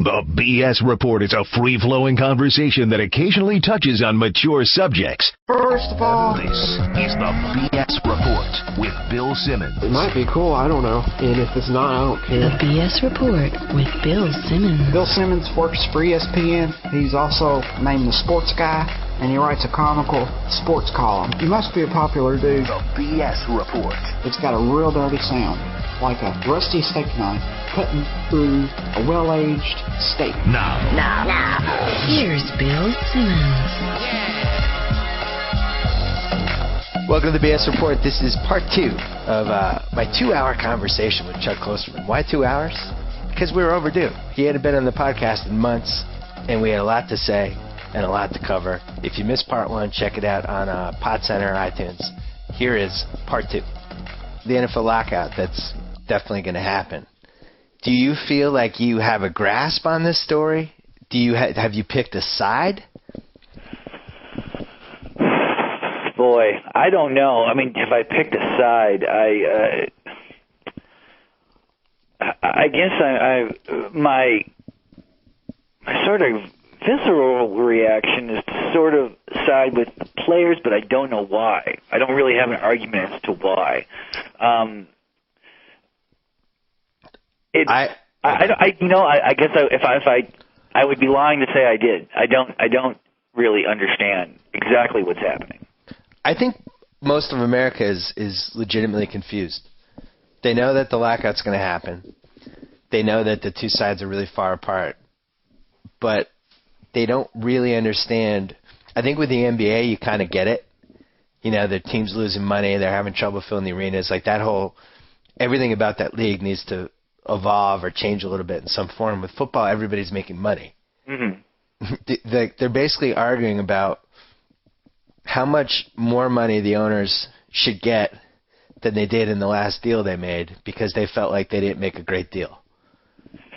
The BS Report is a free-flowing conversation that occasionally touches on mature subjects. First of all, This is the BS Report with Bill Simmons. it might be cool, I don't know. And if it's not, I don't care. The BS Report with Bill Simmons. Bill Simmons works for ESPN. He's also named the Sports Guy, and he writes a comical sports column. He must be a popular dude. The BS Report. It's got a real dirty sound, like a rusty steak knife cutting through a well-aged steak. Now. Here's Bill Simmons. Welcome to the BS Report. This is part 2 of my 2-hour conversation with Chuck Klosterman. Why 2 hours? Because we were overdue. He hadn't been on the podcast in months, and we had a lot to say and a lot to cover. If you missed part 1, check it out on Pod Center or iTunes. Here is part 2. The NFL lockout that's definitely going to happen. Do you feel like you have a grasp on this story? Do you have you picked a side? Boy, I don't know. I mean, if I picked a side, I guess my sort of visceral reaction is to sort of side with the players, but I don't know why. I don't really have an argument as to why. I guess if I would be lying to say I did. I don't really understand exactly what's happening. I think most of America is legitimately confused. They know that the lockout's going to happen. They know that the two sides are really far apart. But they don't really understand. I think with the NBA, you kind of get it. You know, the team's losing money. They're having trouble filling the arenas. Like that whole – everything about that league needs to evolve or change a little bit in some form. With football, everybody's making money. Mm-hmm. They're basically arguing about how much more money the owners should get than they did in the last deal they made because they felt like they didn't make a great deal.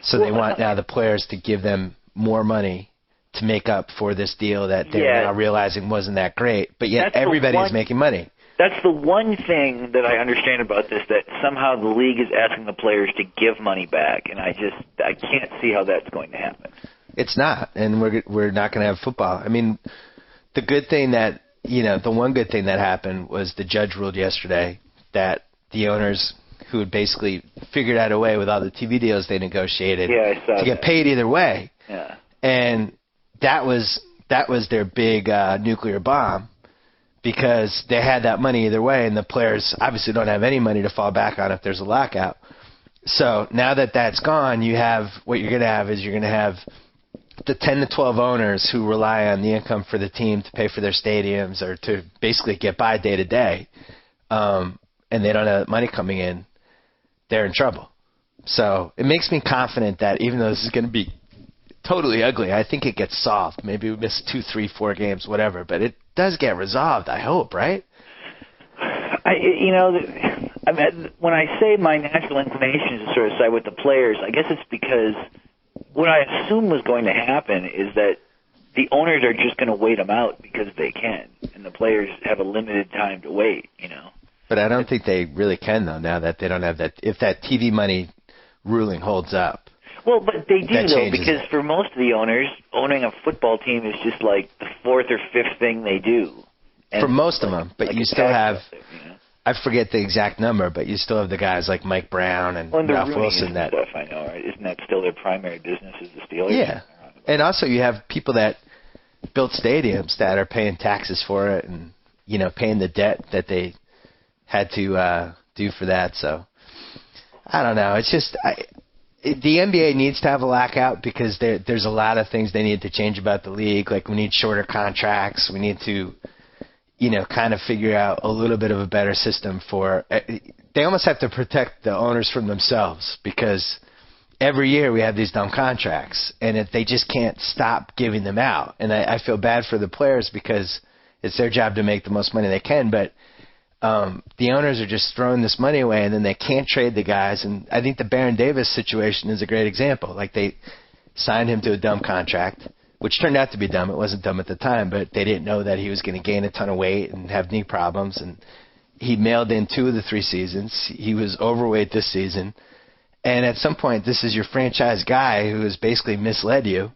So they want now the players to give them more money to make up for this deal that they're now realizing wasn't that great, but yet everybody's making money. That's the one thing that I understand about this, that somehow the league is asking the players to give money back, and I can't see how that's going to happen. It's not, and we're not going to have football. I mean, the good thing that, the one good thing that happened was the judge ruled yesterday that the owners who had basically figured out a way with all the TV deals they negotiated to get paid either way. Yeah. And that was their big nuclear bomb because they had that money either way, and the players obviously don't have any money to fall back on if there's a lockout. So now that that's gone, what you're going to have is you're going to have the 10 to 12 owners who rely on the income for the team to pay for their stadiums or to basically get by day to day, and they don't have money coming in, they're in trouble. So it makes me confident that even though this is going to be totally ugly, I think it gets solved. Maybe we miss 2, 3, 4 games, whatever, but it does get resolved, I hope, right? When I say my natural inclination is to sort of side with the players, I guess it's because what I assume was going to happen is that the owners are just going to wait them out because they can, and the players have a limited time to wait, But I don't think they really can, though, now that they don't have that. If that TV money ruling holds up. Well, but they do, though, because for most of the owners, owning a football team is just like the 4th or 5th thing they do. And for most of them, but you still have, I forget the exact number, but you still have the guys like Mike Brown and Ralph Wilson. Stuff, I know, right? Isn't that still their primary business is the Steelers? Yeah, and also you have people that built stadiums that are paying taxes for it and, paying the debt that they had to do for that. So I don't know. It's just the NBA needs to have a lockout because there's a lot of things they need to change about the league. Like we need shorter contracts. We need to, kind of figure out a little bit of a better system for. They almost have to protect the owners from themselves because every year we have these dumb contracts and they just can't stop giving them out. And I feel bad for the players because it's their job to make the most money they can, but the owners are just throwing this money away and then they can't trade the guys. And I think the Baron Davis situation is a great example. Like they signed him to a dumb contract, which turned out to be dumb. It wasn't dumb at the time, but they didn't know that he was going to gain a ton of weight and have knee problems. And he mailed in 2 of the 3 seasons. He was overweight this season. And at some point, this is your franchise guy who has basically misled you.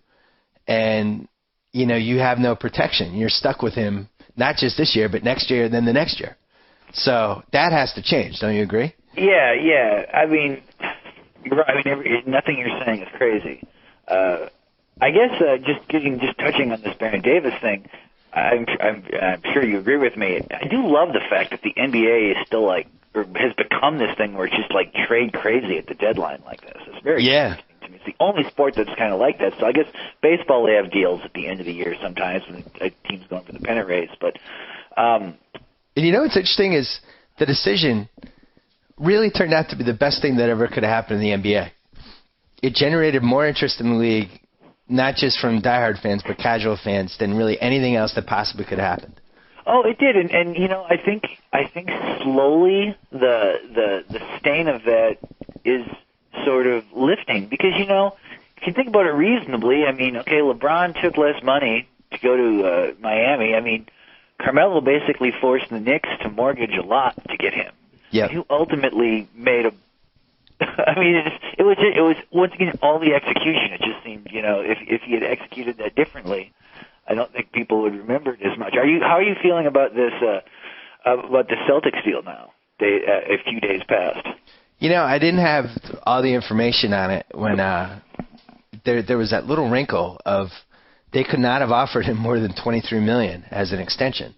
And, you have no protection. You're stuck with him, not just this year, but next year and then the next year. So that has to change. Don't you agree? Yeah. I mean, you're right. Nothing you're saying is crazy. I guess just touching on this Baron Davis thing, I'm sure you agree with me. I do love the fact that the NBA is still or has become this thing where it's just trade crazy at the deadline like this. It's very interesting to me. It's the only sport that's kind of like that. So I guess baseball, they have deals at the end of the year sometimes when a team's going for the pennant race. But and what's interesting is the decision really turned out to be the best thing that ever could have happened in the NBA. It generated more interest in the league, not just from diehard fans, but casual fans, than really anything else that possibly could have happened. Oh, it did, and I think slowly the stain of that is sort of lifting because if you think about it reasonably, LeBron took less money to go to Miami. Carmelo basically forced the Knicks to mortgage a lot to get him. Yeah. Who ultimately made a. It was once again all the execution. It just seemed if he had executed that differently, I don't think people would remember it as much. How are you feeling about this about the Celtics deal now? A few days past. I didn't have all the information on it when there was that little wrinkle of they could not have offered him more than $23 million as an extension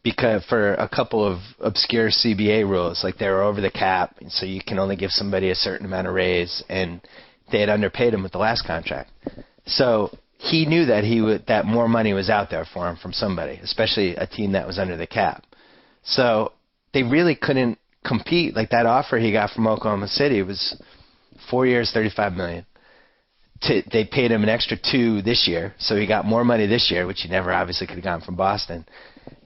because for a couple of obscure CBA rules, like they were over the cap, so you can only give somebody a certain amount of raise, and they had underpaid him with the last contract. So he knew that that more money was out there for him from somebody, especially a team that was under the cap. So they really couldn't compete. Like that offer he got from Oklahoma City was 4 years, $35 million. They paid him an extra $2 million this year, so he got more money this year, which he never obviously could have gotten from Boston.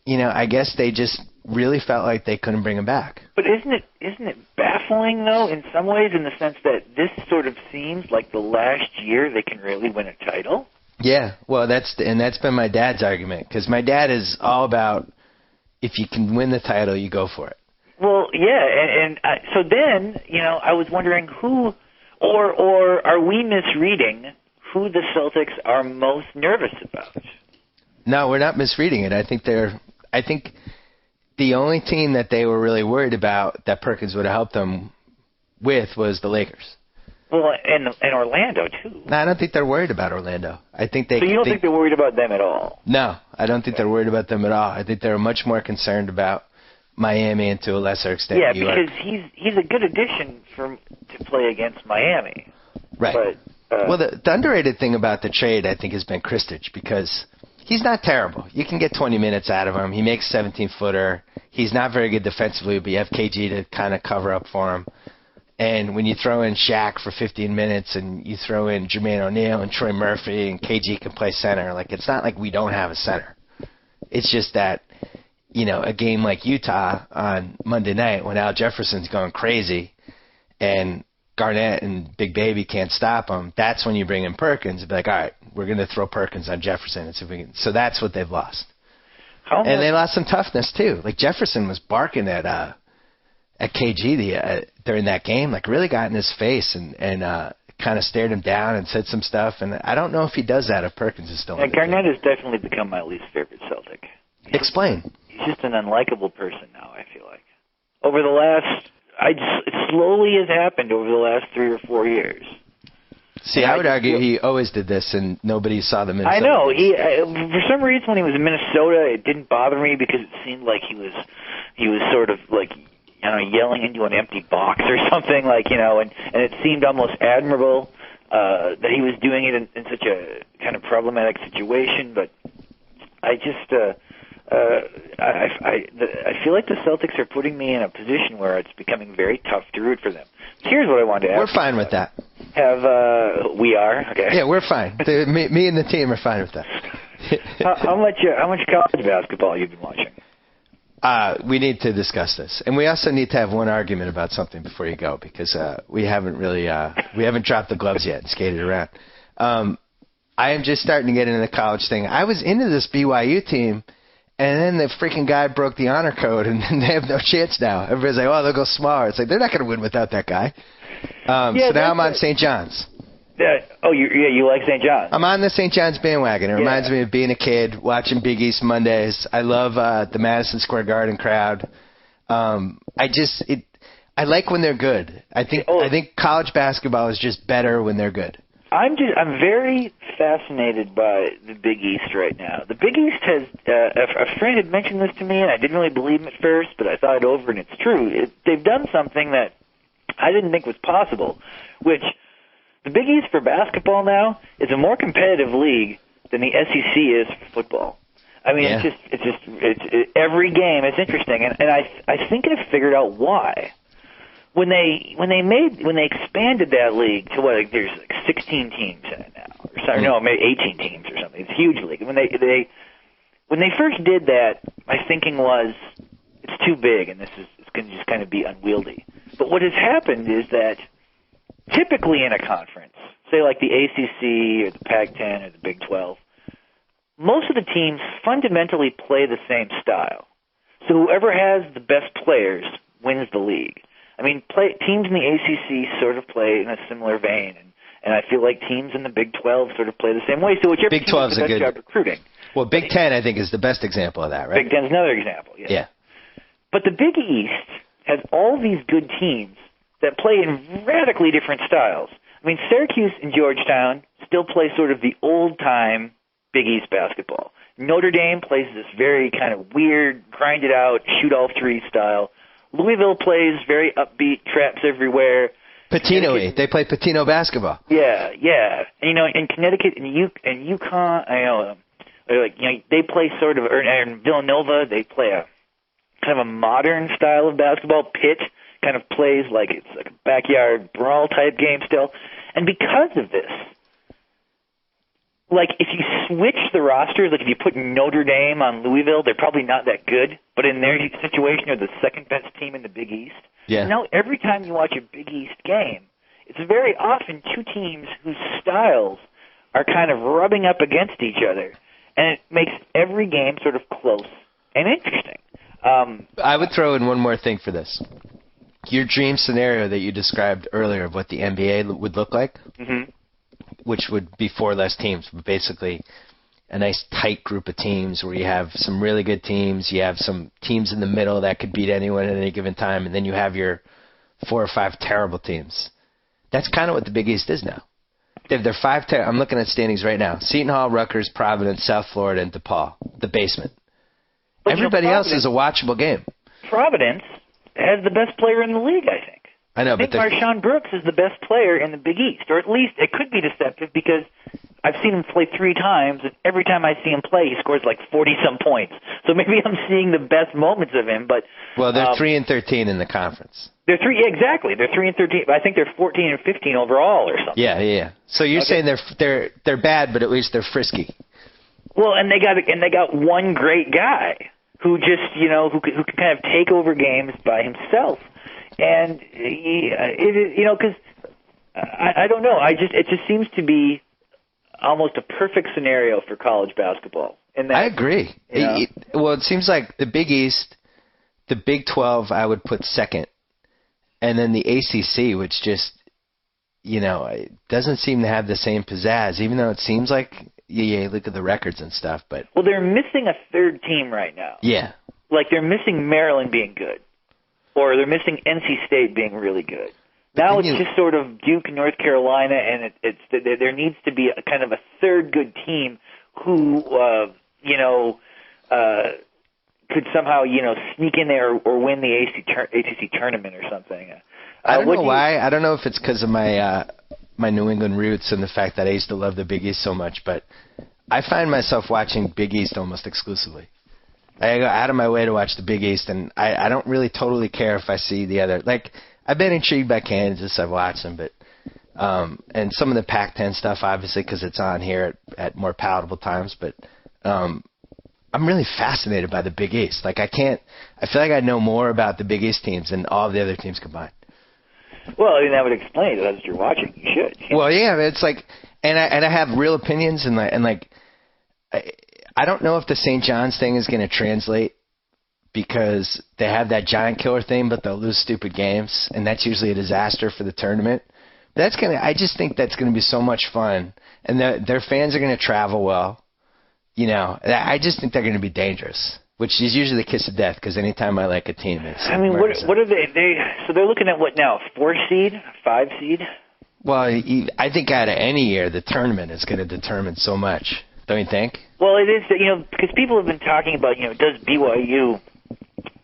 I guess they just really felt like they couldn't bring him back. But isn't it baffling though, in some ways, in the sense that this sort of seems like the last year they can really win a title? Yeah, well, that's been my dad's argument because my dad is all about if you can win the title, you go for it. Well, yeah, so then I was wondering who, or are we misreading who the Celtics are most nervous about? No, we're not misreading it. I think the only team that they were really worried about that Perkins would have helped them with was the Lakers. Well, and Orlando too. No, I don't think they're worried about Orlando. I think they. So you don't think they're worried about them at all? No, I don't think they're worried about them at all. I think they're much more concerned about Miami and to a lesser extent New York. Because he's a good addition to play against Miami. Right. But, well, the underrated thing about the trade, I think, has been Kristich because he's not terrible. You can get 20 minutes out of him. He makes 17-footer. He's not very good defensively, but you have KG to kind of cover up for him. And when you throw in Shaq for 15 minutes and you throw in Jermaine O'Neal and Troy Murphy and KG can play center, it's not like we don't have a center. It's just that, a game like Utah on Monday night when Al Jefferson's going crazy and Garnett and Big Baby can't stop him, that's when you bring in Perkins and be like, all right, we're going to throw Perkins on Jefferson and see if we can. So that's what they've lost. And they lost some toughness too. Like Jefferson was barking at KG during that game, really got in his face and kind of stared him down and said some stuff. And I don't know if he does that if Perkins is still. Garnett has definitely become my least favorite Celtic. Explain. He's just an unlikable person now, I feel like. Over the last, it slowly has happened over the last 3 or 4 years. See, I would argue he always did this, and nobody saw the Minnesota. I know. For some reason, when he was in Minnesota, it didn't bother me because it seemed like he was sort of yelling into an empty box or something, and it seemed almost admirable that he was doing it in such a kind of problematic situation. But I just, I feel like the Celtics are putting me in a position where it's becoming very tough to root for them. Here's what I wanted to ask. We're fine with that. We are? Okay. Yeah, we're fine. Me and the team are fine with that. how much college basketball have you been watching? We need to discuss this, and we also need to have one argument about something before you go because we haven't dropped the gloves yet and skated around. I am just starting to get into the college thing. I was into this BYU team, And then the freaking guy broke the honor code, and they have no chance now. Everybody's like, oh, they'll go smaller. It's like, they're not going to win without that guy. So now I'm on St. John's. You like St. John's? I'm on the St. John's bandwagon. It reminds me of being a kid, watching Big East Mondays. I love the Madison Square Garden crowd. I like when they're good. I think college basketball is just better when they're good. I'm very fascinated by the Big East right now. The Big East has a friend had mentioned this to me, and I didn't really believe him at first, but I thought it over, and it's true. They've done something that I didn't think was possible, which the Big East for basketball now is a more competitive league than the SEC is for football. I mean, it's every game is interesting, and I think I've figured out why. When they expanded that league to there's like 16 teams in it now, or sorry, no, maybe 18 teams or something. It's a huge league. When they first did that, my thinking was it's too big and it's going to just kind of be unwieldy. But what has happened is that typically in a conference, say like the ACC or the Pac-10 or the Big 12, most of the teams fundamentally play the same style. So whoever has the best players wins the league. I mean, teams in the ACC sort of play in a similar vein, and I feel like teams in the Big 12 sort of play the same way. So whichever Big team 12 does the best job recruiting. Well, Big 10, I think, is the best example of that, right? Big 10 is another example, yes. Yeah. But the Big East has all these good teams that play in radically different styles. I mean, Syracuse and Georgetown still play sort of the old-time Big East basketball. Notre Dame plays this very kind of weird, grind-it-out, shoot-all-three style. Louisville plays very upbeat, traps everywhere. Patino-y. They play Patino basketball. Yeah. And, in Connecticut and UConn, they play sort of, or in Villanova, they play a kind of a modern style of basketball. Pitt kind of plays like it's like a backyard brawl type game still. And because of this, like if you switch the rosters, like if you put Notre Dame on Louisville, they're probably not that good. But in their situation, they're the second best team in the Big East. Yeah. So now every time you watch a Big East game, it's very often two teams whose styles are kind of rubbing up against each other. And it makes every game sort of close and interesting. I would throw in one more thing for this. Your dream scenario that you described earlier of what the NBA would look like, which would be 4 less teams, but basically a nice tight group of teams where you have some really good teams, you have some teams in the middle that could beat anyone at any given time, and then you have your 4 or 5 terrible teams. That's kind of what the Big East is now. They're 5. I'm looking at standings right now. Seton Hall, Rutgers, Providence, South Florida, and DePaul, the basement. But everybody else is a watchable game. Providence has the best player in the league, I think. I know, I think Marshawn Brooks is the best player in the Big East, or at least it could be deceptive because I've seen him play 3 times, and every time I see him play, he scores like 40-some points. So maybe I'm seeing the best moments of him, but well, they're 3-13 in the conference. They're 3-13. I think they're 14-15 overall or something. Yeah. So you're saying they're bad, but at least they're frisky. Well, and they got one great guy who just who can kind of take over games by himself, and because I don't know, it just seems to be almost a perfect scenario for college basketball. And I agree. It seems like the Big East, the Big 12, I would put second, and then the ACC, which just it doesn't seem to have the same pizzazz, even though it seems like. Yeah, look at the records and stuff, but... Well, they're missing a third team right now. Yeah. Like, they're missing Maryland being good. Or they're missing NC State being really good. Now it's just sort of Duke, North Carolina, and there needs to be a kind of a third good team who, could somehow, sneak in there or win the ACC tournament or something. I don't know why. I don't know if it's because of my New England roots and the fact that I used to love the Big East so much, but I find myself watching Big East almost exclusively. I go out of my way to watch the Big East, and I don't really totally care if I see the other. Like, I've been intrigued by Kansas. I've watched them, but and some of the Pac-10 stuff, obviously, because it's on here at more palatable times, but I'm really fascinated by the Big East. Like, I feel like I know more about the Big East teams than all of the other teams combined. Well, I mean, that would explain it. That's what you're watching. You should. Well, yeah, it's like, and I have real opinions, and I don't know if the St. John's thing is going to translate because they have that giant killer thing, but they'll lose stupid games, and that's usually a disaster for the tournament. But I just think that's going to be so much fun, and their fans are going to travel well. I just think they're going to be dangerous, which is usually the kiss of death because anytime I like a team, it's. I mean, what are they? So they're looking at what now? 4 seed, 5 seed? Well, I think out of any year, the tournament is going to determine so much. Don't you think? Well, it is, because people have been talking about, does BYU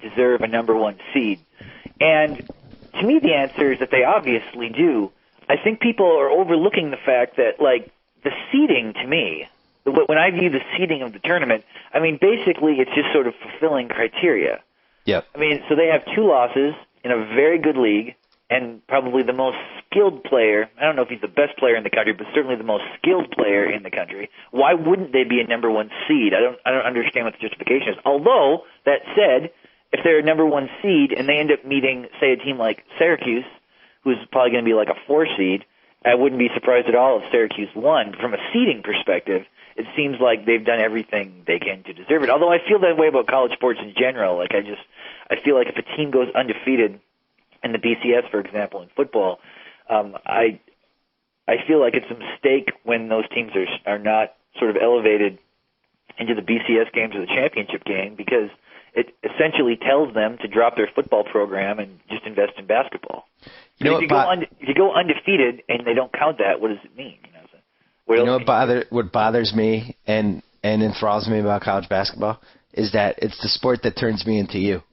deserve a number 1 seed? And to me, the answer is that they obviously do. I think people are overlooking the fact that, like, the seeding, to me, when I view the seeding of the tournament, I mean, basically it's just sort of fulfilling criteria. Yep. I mean, so they have 2 losses in a very good league, and probably the most skilled player. I don't know if he's the best player in the country, but certainly the most skilled player in the country. Why wouldn't they be a number 1 seed? I don't understand what the justification is. Although, that said, if they're a number 1 seed and they end up meeting, say, a team like Syracuse, who's probably going to be like a 4 seed, I wouldn't be surprised at all if Syracuse won. From a seeding perspective, it seems like they've done everything they can to deserve it. Although I feel that way about college sports in general. Like I feel like if a team goes undefeated in the BCS, for example, in football, I feel like it's a mistake when those teams are not sort of elevated into the BCS games or the championship game, because it essentially tells them to drop their football program and just invest in basketball. If you go undefeated and they don't count that, what does it mean? What bothers me and enthralls me about college basketball is that it's the sport that turns me into you.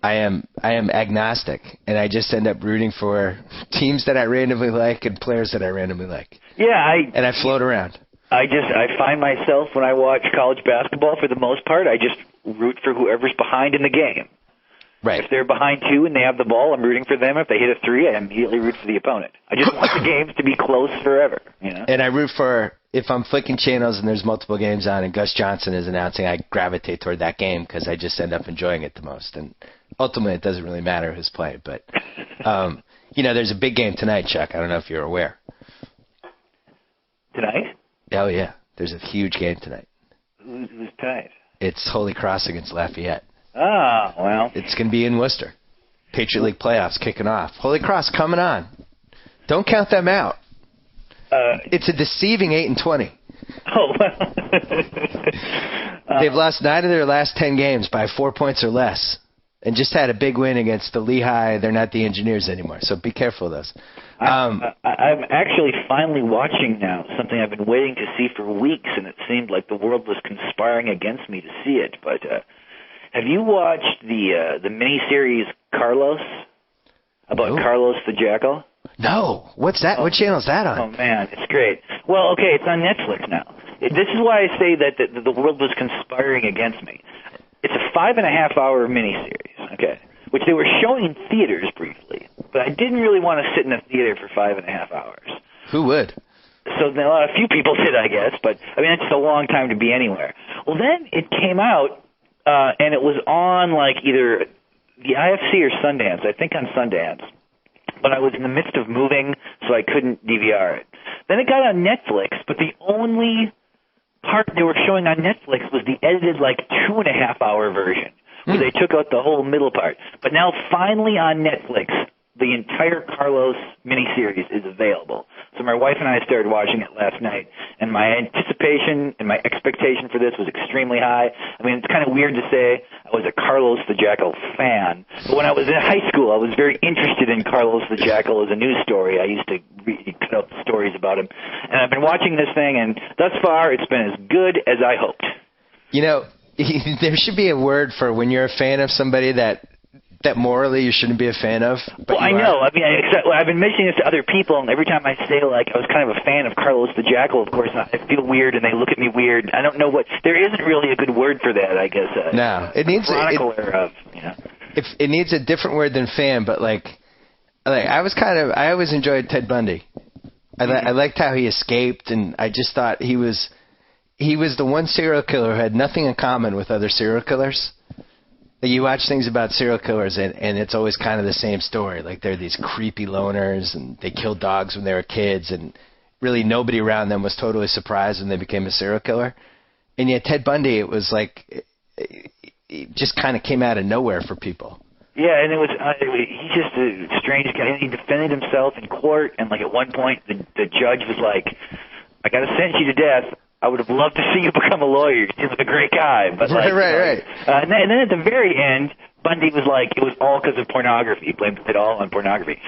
I am agnostic, and I just end up rooting for teams that I randomly like and players that I randomly like. Yeah, I float around. I find myself, when I watch college basketball, for the most part, I just root for whoever's behind in the game. Right. If they're behind 2 and they have the ball, I'm rooting for them. If they hit a 3, I immediately root for the opponent. I just want the games to be close forever. And I root for, if I'm flicking channels and there's multiple games on and Gus Johnson is announcing, I gravitate toward that game because I just end up enjoying it the most. And ultimately, it doesn't really matter who's playing. But, there's a big game tonight, Chuck. I don't know if you're aware. Tonight? Oh, yeah. There's a huge game tonight. Who's tonight? It's Holy Cross against Lafayette. Ah, well. It's going to be in Worcester. Patriot League playoffs kicking off. Holy Cross coming on. Don't count them out. It's a deceiving 8-20. Oh, well. They've lost 9 of their last 10 games by 4 points or less, and just had a big win against the Lehigh. They're not the Engineers anymore, so be careful of those. I'm actually finally watching now something I've been waiting to see for weeks, and it seemed like the world was conspiring against me to see it. But have you watched the miniseries Carlos about Carlos the Jackal? No. What's that? What channel is that on? Oh, man, it's great. Well, okay, it's on Netflix now. This is why I say that the world was conspiring against me. It's a 5.5-hour miniseries, okay, which they were showing in theaters briefly, but I didn't really want to sit in a theater for 5.5 hours. Who would? So a few people did, I guess, but, I mean, it's just a long time to be anywhere. Well, then it came out, and it was on, like, either the IFC or Sundance, I think on Sundance, but I was in the midst of moving, so I couldn't DVR it. Then it got on Netflix, but the only part they were showing on Netflix was the edited, like, 2.5-hour version, where they took out the whole middle part. But now, finally on Netflix, the entire Carlos miniseries is available. So my wife and I started watching it last night, and my anticipation and my expectation for this was extremely high. I mean, it's kind of weird to say I was a Carlos the Jackal fan, but when I was in high school, I was very interested in Carlos the Jackal as a news story. I used to cut out stories about him. And I've been watching this thing, and thus far, it's been as good as I hoped. There should be a word for when you're a fan of somebody that morally you shouldn't be a fan of. But well, I know. I mean, I've been mentioning this to other people, and every time I say, like, I was kind of a fan of Carlos the Jackal, of course, I feel weird, and they look at me weird. I don't know there isn't really a good word for that, I guess. No. It needs it needs a different word than fan, but, I always enjoyed Ted Bundy. I liked how he escaped, and I just thought he was the one serial killer who had nothing in common with other serial killers. You watch things about serial killers, and it's always kind of the same story. Like, they're these creepy loners, and they killed dogs when they were kids, and really nobody around them was totally surprised when they became a serial killer. And yet Ted Bundy, it was like it just kind of came out of nowhere for people. Yeah, and he's just a strange guy. He defended himself in court, and like at one point the judge was like, "I got to sentence you to death. I would have loved to see you become a lawyer. You seem like a great guy." But right. And then at the very end, Bundy was like, it was all because of pornography. He blamed it all on pornography.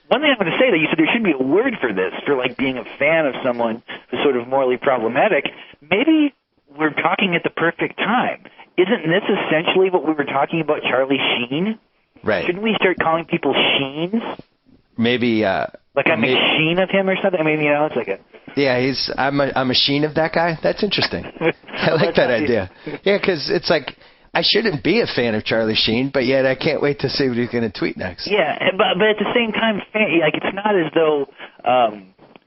One thing I'm going to say, that you said there should be a word for this, for like being a fan of someone who's sort of morally problematic. Maybe we're talking at the perfect time. Isn't this essentially what we were talking about Charlie Sheen? Right. Shouldn't we start calling people Sheens? Maybe like a machine of him or something? I mean, it's like a... Yeah, I'm a sheen of that guy. That's interesting. I like that idea. Yeah, because it's like I shouldn't be a fan of Charlie Sheen, but yet I can't wait to see what he's going to tweet next. Yeah, but at the same time, like it's not as though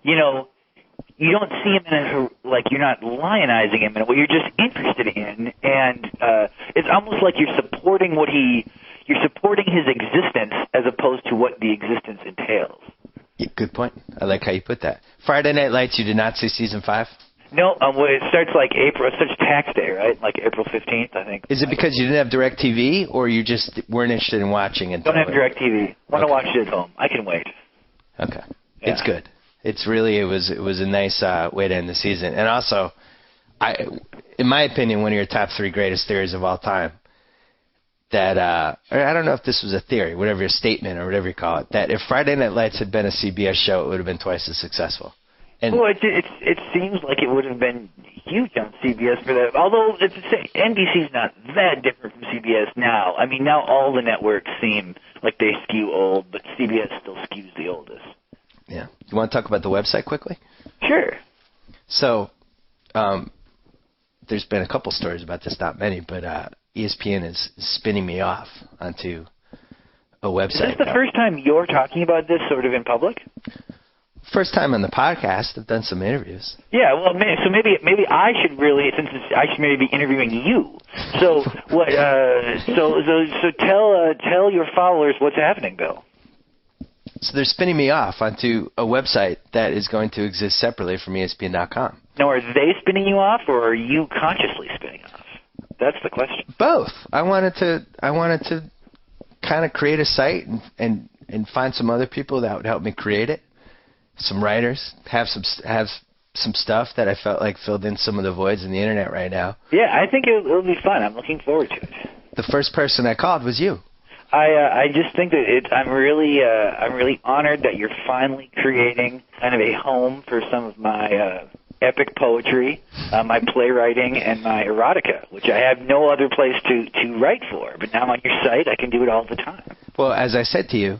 you don't see him like you're not lionizing him in a way. You're just interested in, and it's almost like you're supporting his existence as opposed to what the existence entails. Yeah, good point. I like how you put that. Friday Night Lights, you did not see season 5? No, it starts like April. It starts tax day, right? Like April 15th, I think. Is it because you didn't have DirecTV, or you just weren't interested in watching it? Don't have DirecTV. Want to watch it at home. I can wait. Okay. Yeah. It's good. It's really, it was a nice way to end the season. And also, in my opinion, one of your top 3 greatest theories of all time, that, I don't know if this was a theory, whatever your statement or whatever you call it, that if Friday Night Lights had been a CBS show, it would have been twice as successful. And well, it seems like it would have been huge on CBS for that. Although NBC's not that different from CBS now. I mean, now all the networks seem like they skew old, but CBS still skews the oldest. Yeah. You want to talk about the website quickly? Sure. So, there's been a couple stories about this, not many, but ESPN is spinning me off onto a website. Is this the first time you're talking about this sort of in public? First time on the podcast. I've done some interviews. Yeah, well, so maybe I should really, I should maybe be interviewing you. So what? So tell your followers what's happening, Bill. So they're spinning me off onto a website that is going to exist separately from ESPN.com. Now, are they spinning you off, or are you consciously spinning off? That's the question. Both. I wanted to kind of create a site and find some other people that would help me create it. Some writers, have some stuff that I felt like filled in some of the voids in the internet right now. Yeah, I think it'll be fun. I'm looking forward to it. The first person I called was you. I just think that I'm really honored that you're finally creating kind of a home for some of my epic poetry, my playwriting, and my erotica, which I have no other place to write for. But now on your site, I can do it all the time. Well, as I said to you,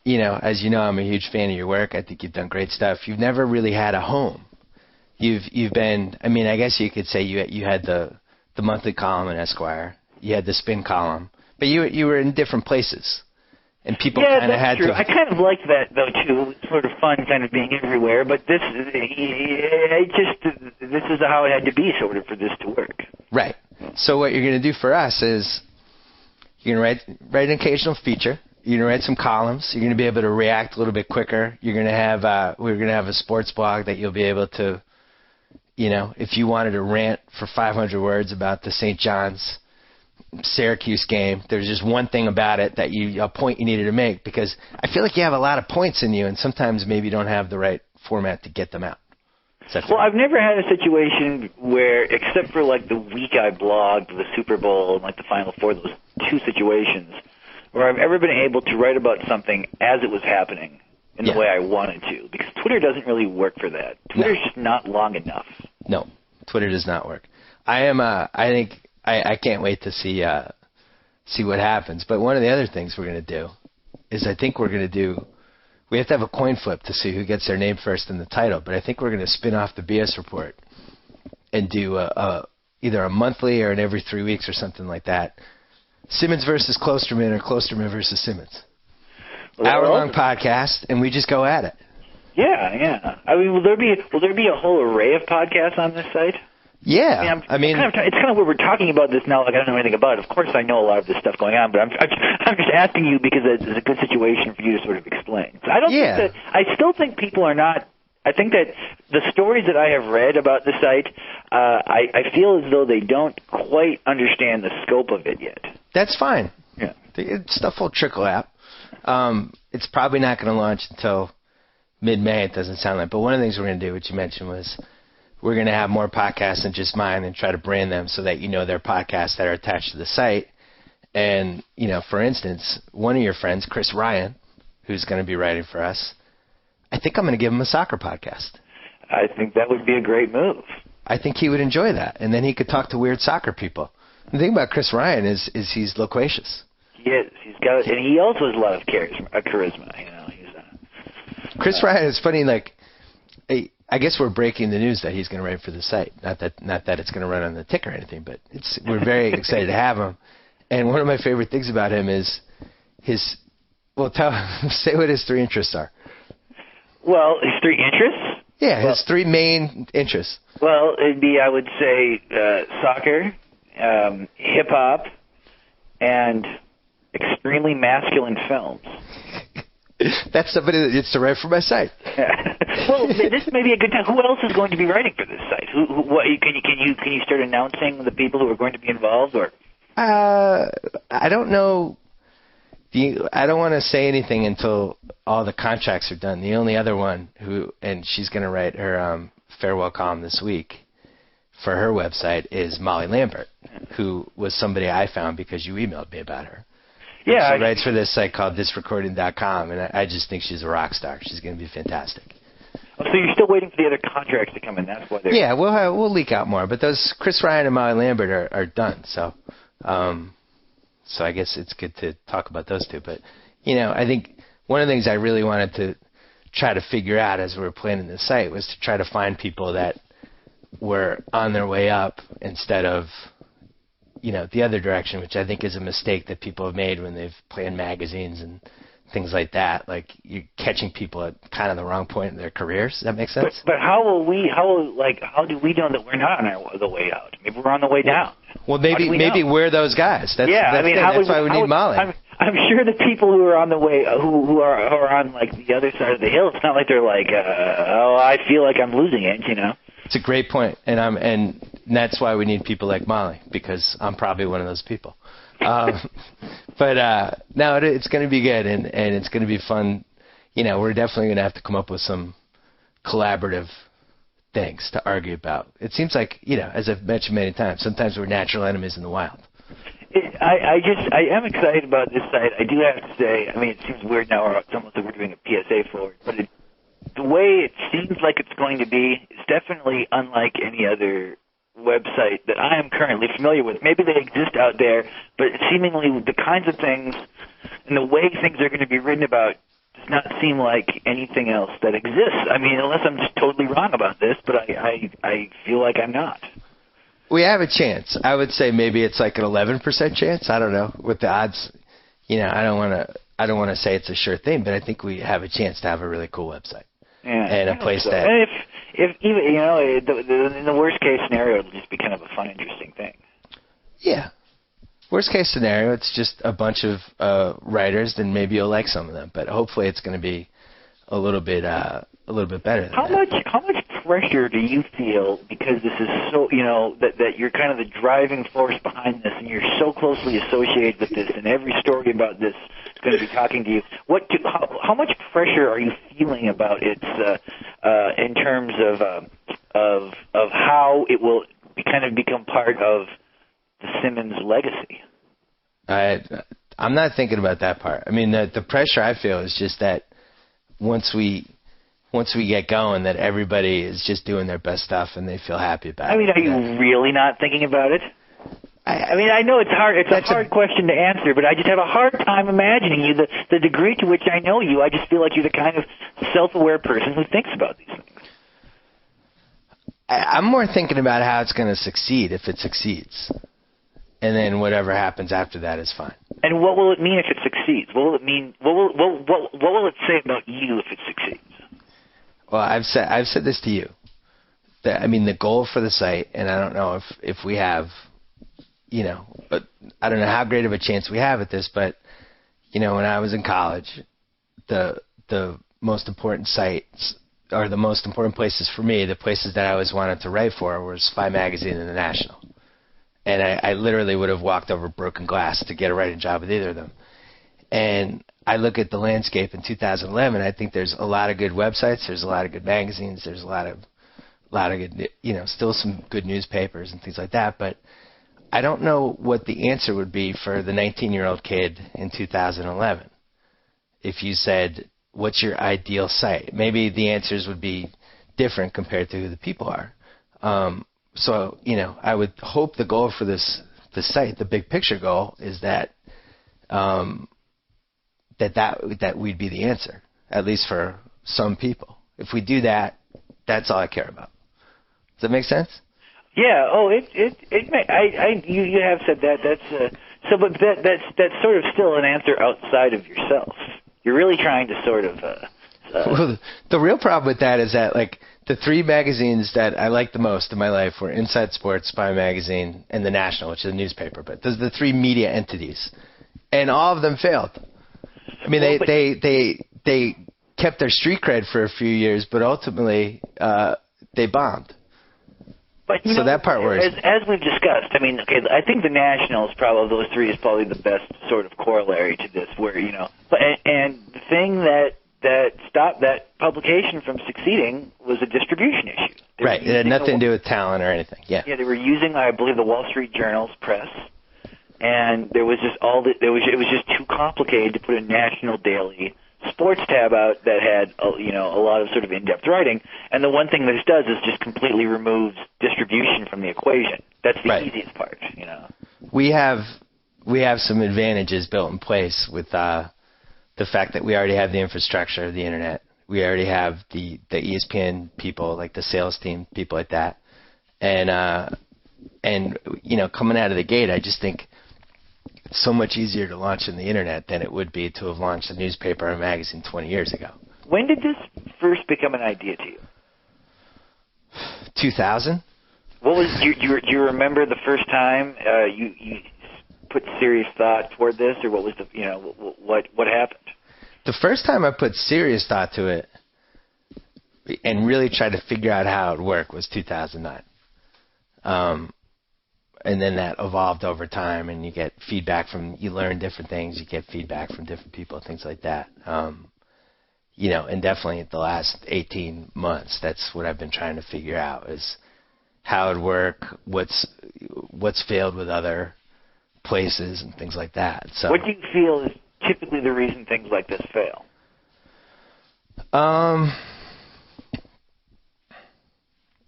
as you know, I'm a huge fan of your work. I think you've done great stuff. You've never really had a home. You've been, I mean, I guess you could say you had the monthly column in Esquire. You had the spin column. But you were in different places. And people kind of had true. to... I kind of liked that, though, too. It's sort of fun kind of being everywhere. But this is how it had to be, sort of, for this to work. Right. So what you're going to do for us is you're going to write an occasional feature. You're going to write some columns. You're going to be able to react a little bit quicker. You're going to have we're going to have a sports blog that you'll be able to, if you wanted to rant for 500 words about the St. John's Syracuse game, there's just one thing about it a point you needed to make, because I feel like you have a lot of points in you, and sometimes maybe you don't have the right format to get them out. Well, I've never had a situation where, except for like the week I blogged the Super Bowl and like the Final Four, those 2 situations, where I've ever been able to write about something as it was happening in the way I wanted to, because Twitter doesn't really work for that. Twitter's just not long enough. No, Twitter does not work. I can't wait to see what happens. But one of the other things we're going to do is we have to have a coin flip to see who gets their name first in the title. But I think we're going to spin off the BS report and do either a monthly or an every 3 weeks or something like that. Simmons versus Klosterman, or Klosterman versus Simmons. Hour-long podcast, and we just go at it. Yeah. I mean, will there be a whole array of podcasts on this site? Yeah, it's kind of where we're talking about this now. Like, I don't know anything about it. Of course, I know a lot of this stuff going on, but I'm just asking you because it's a good situation for you to sort of explain. So I still think people are not I think that the stories that I have read about the site, I feel as though they don't quite understand the scope of it yet. That's fine. Yeah. Stuff will trickle out. It's probably not going to launch until mid-May, it doesn't sound like. But one of the things we're going to do, which you mentioned, was we're going to have more podcasts than just mine and try to brand them so that they're podcasts that are attached to the site. And, for instance, one of your friends, Chris Ryan, who's going to be writing for us, I think I'm going to give him a soccer podcast. I think that would be a great move. I think he would enjoy that. And then he could talk to weird soccer people. The thing about Chris Ryan is he's loquacious. He is. And he also has a lot of charisma. Chris Ryan is funny. Like, I guess we're breaking the news that he's going to write for the site. Not that it's going to run on the tick or anything, but we're very excited to have him. And one of my favorite things about him is say what his 3 interests are. Well, his 3 interests? Yeah, his 3 main interests. Well, it'd be, I would say, soccer, hip-hop, and extremely masculine films. That's somebody that needs to write for my site. Well, this may be a good time. Who else is going to be writing for this site? What, can you start announcing the people who are going to be involved? Or I don't know. I don't want to say anything until all the contracts are done. The only other one and she's going to write her farewell column this week for her website is Molly Lambert, who was somebody I found because you emailed me about her. Yeah, she writes for this site called thisrecording.com, and I just think she's a rock star. She's going to be fantastic. So you're still waiting for the other contracts to come in. That's why they're... Yeah, we'll leak out more. But those Chris Ryan and Molly Lambert are done. So I guess it's good to talk about those 2. But, I think one of the things I really wanted to try to figure out as we were planning the site was to try to find people that were on their way up instead of, the other direction, which I think is a mistake that people have made when they've planned magazines and things like that. Like, you're catching people at kind of the wrong point in their careers. Does that make sense? But how do we know that we're not on the way out? Maybe we're on the way down. Well, maybe we're those guys. That's why we need Molly. I'm sure the people who are on the way, who are on like the other side of the hill, it's not like they're like, I feel like I'm losing it, It's a great point, and that's why we need people like Molly, because I'm probably one of those people. But no, it's going to be good, and it's going to be fun. We're definitely going to have to come up with some collaborative things to argue about. It seems like, as I've mentioned many times, sometimes we're natural enemies in the wild. I am excited about this site. I do have to say, it seems weird now. It's almost like we're doing a PSA for it, but the way it seems like it's going to be is definitely unlike any other website that I am currently familiar with. Maybe they exist out there, but seemingly the kinds of things and the way things are going to be written about does not seem like anything else that exists. Unless I'm just totally wrong about this, but I feel like I'm not. We have a chance. I would say maybe it's like an 11% chance. I don't know with the odds. I don't want to say it's a sure thing, but I think we have a chance to have a really cool website. Yeah, and a place so. that. And if even in the worst case scenario, it'll just be kind of a fun, interesting thing. Yeah. Worst case scenario, it's just a bunch of writers, then maybe you'll like some of them. But hopefully, it's going to be a little bit better than that. How much pressure do you feel because this is so that you're kind of the driving force behind this, and you're so closely associated with this, and every story about this is going to be talking to you. How much pressure are you feeling about it in terms of how it will kind of become part of the Simmons legacy? I'm not thinking about that part. The pressure I feel is just that once we get going, that everybody is just doing their best stuff and they feel happy about it. Are you really not thinking about it? I know it's hard. It's a hard question to answer, but I just have a hard time imagining you. The degree to which I know you, I just feel like you're the kind of self-aware person who thinks about these things. I'm more thinking about how it's going to succeed if it succeeds. And then whatever happens after that is fine. And what will it mean if it succeeds? What will it mean? What will it say about you if it succeeds? Well, I've said this to you. The goal for the site, and I don't know if we have, but I don't know how great of a chance we have at this, but, when I was in college, the most important sites or the most important places for me, the places that I always wanted to write for, were Spy Magazine and the National. And I literally would have walked over broken glass to get a writing job with either of them. And I look at the landscape in 2011. I think there's a lot of good websites. There's a lot of good magazines. There's a lot of good, still some good newspapers and things like that. But I don't know what the answer would be for the 19-year-old kid in 2011. If you said, what's your ideal site? Maybe the answers would be different compared to who the people are. So, I would hope the goal for the site, the big picture goal, is that that we'd be the answer, at least for some people. If we do that, that's all I care about. Does that make sense? Yeah. Oh, you have said that. But that's sort of still an answer outside of yourself. You're really trying to sort of. Well, the real problem with that is that, like, the three magazines that I liked the most in my life were Inside Sports, Spy Magazine, and The National, which is a newspaper. But those are the three media entities, and all of them failed. I mean, they kept their street cred for a few years, but ultimately they bombed. But so that part worries. As we've discussed, I mean, okay, I think the National is probably of those three is probably the best sort of corollary to this, where and the thing that stopped that publication from succeeding was a distribution issue. Right, it had nothing to do with talent or anything. Yeah. Yeah, they were using, I believe, the Wall Street Journal's press, and there was just it was just too complicated to put a national daily sports tab out that had a lot of sort of in-depth writing, and the one thing that it does is just completely removes distribution from the equation. That's the easiest part. We have some advantages built in place with the fact that we already have the infrastructure of the internet. We already have the ESPN people, like the sales team, people like that, and coming out of the gate, I just think it's so much easier to launch in the internet than it would be to have launched a newspaper or a magazine 20 years ago. When did this first become an idea to you? 2000. What was do you remember the first time you put serious thought toward this, or what was what happened? The first time I put serious thought to it and really tried to figure out how it would work was 2009. And then that evolved over time, and you get feedback you learn different things, you get feedback from different people, things like that. And definitely the last 18 months, that's what I've been trying to figure out, is how it would work, what's failed with other places and things like that. So, what do you feel is typically the reason things like this fail?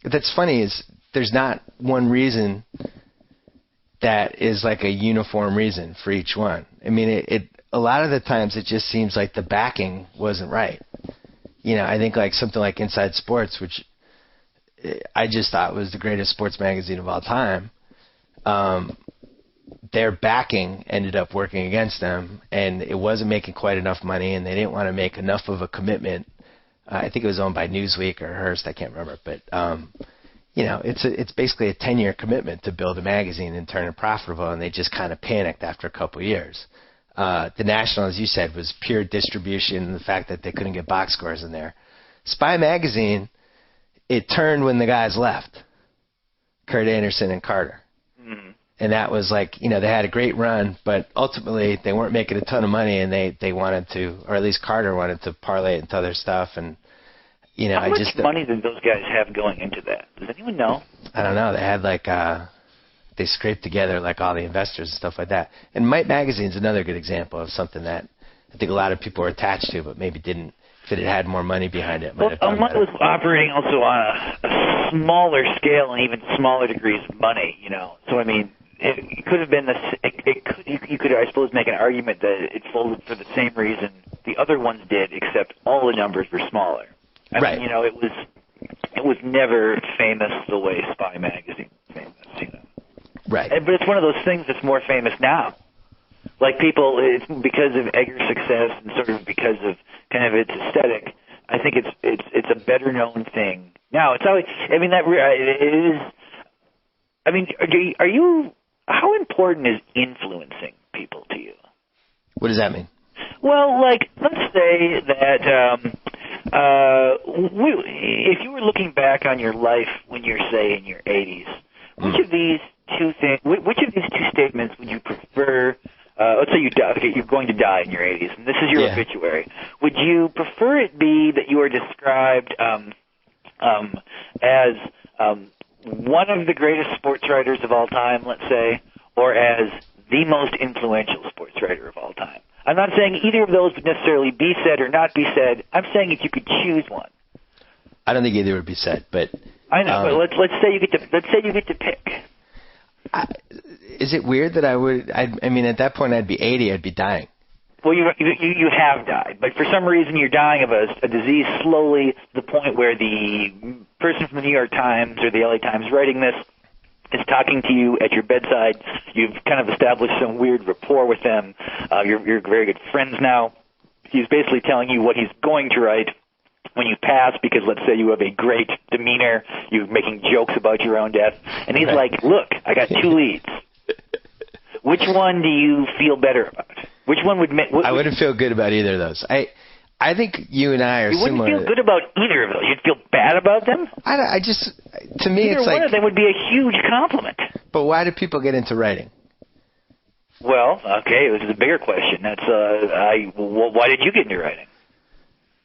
That's funny, is there's not one reason that is like a uniform reason for each one. I mean, a lot of the times it just seems like the backing wasn't right. I think like something like Inside Sports, which I just thought was the greatest sports magazine of all time, their backing ended up working against them, and it wasn't making quite enough money, and they didn't want to make enough of a commitment. I think it was owned by Newsweek or Hearst, I can't remember, but it's basically a 10-year commitment to build a magazine and turn it profitable, and they just kind of panicked after a couple of years. The National, as you said, was pure distribution, and the fact that they couldn't get box scores in there. Spy Magazine, it turned when the guys left, Kurt Anderson and Carter. Mm-hmm. And that was like, they had a great run, but ultimately they weren't making a ton of money, and they wanted to, or at least Carter wanted to parlay it into other stuff, and how much money did those guys have going into that? Does anyone know? I don't know. They had they scraped together like all the investors and stuff like that. And Might Magazine's another good example of something that I think a lot of people were attached to, but maybe didn't. If it had more money behind it, might have done better. Was operating also on a smaller scale and even smaller degrees of money. So I mean, it could have been you could I suppose make an argument that it folded for the same reason the other ones did, except all the numbers were smaller. I mean, it was never famous the way Spy Magazine was famous, Right. But it's one of those things that's more famous now. Like people, it's because of Egger's success and sort of because of kind of its aesthetic. I think it's a better known thing now. It's always. I mean it is. I mean, are you? How important is influencing people to you? What does that mean? Well, like let's say that. If you were looking back on your life when you're, say, in your 80s, which of these two statements would you prefer? Let's say you die. Okay, you're going to die in your 80s, and this is your obituary. Would you prefer it be that you are described as one of the greatest sports writers of all time, let's say, or as the most influential sports writer of all time? I'm not saying either of those would necessarily be said or not be said. I'm saying if you could choose one. I don't think either would be said, but I know. But let's say you get to pick. Is it weird that I would? I mean, at that point, I'd be 80. I'd be dying. Well, you have died, but for some reason you're dying of a disease slowly to the point where the person from the New York Times or the LA Times writing this is talking to you at your bedside. You've kind of established some weird rapport with them. You're very good friends now. He's basically telling you what he's going to write when you pass, because let's say you have a great demeanor, you're making jokes about your own death, and he's like, look, I got two leads. Which one do you feel better about? Which one would make... I wouldn't feel good about either of those. I think you and I are similar. You wouldn't feel good about either of those. You'd feel bad about them? To me, either it's like... one of them would be a huge compliment. But why do people get into writing? Well, okay, this is a bigger question. That's why did you get into writing?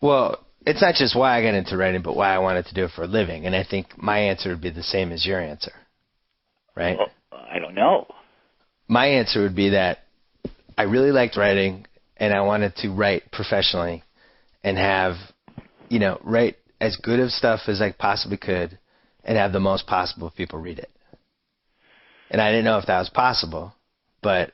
Well, it's not just why I got into writing, but why I wanted to do it for a living. And I think my answer would be the same as your answer, right? Well, I don't know. My answer would be that I really liked writing, and I wanted to write professionally and have, write as good of stuff as I possibly could and have the most possible people read it. And I didn't know if that was possible, but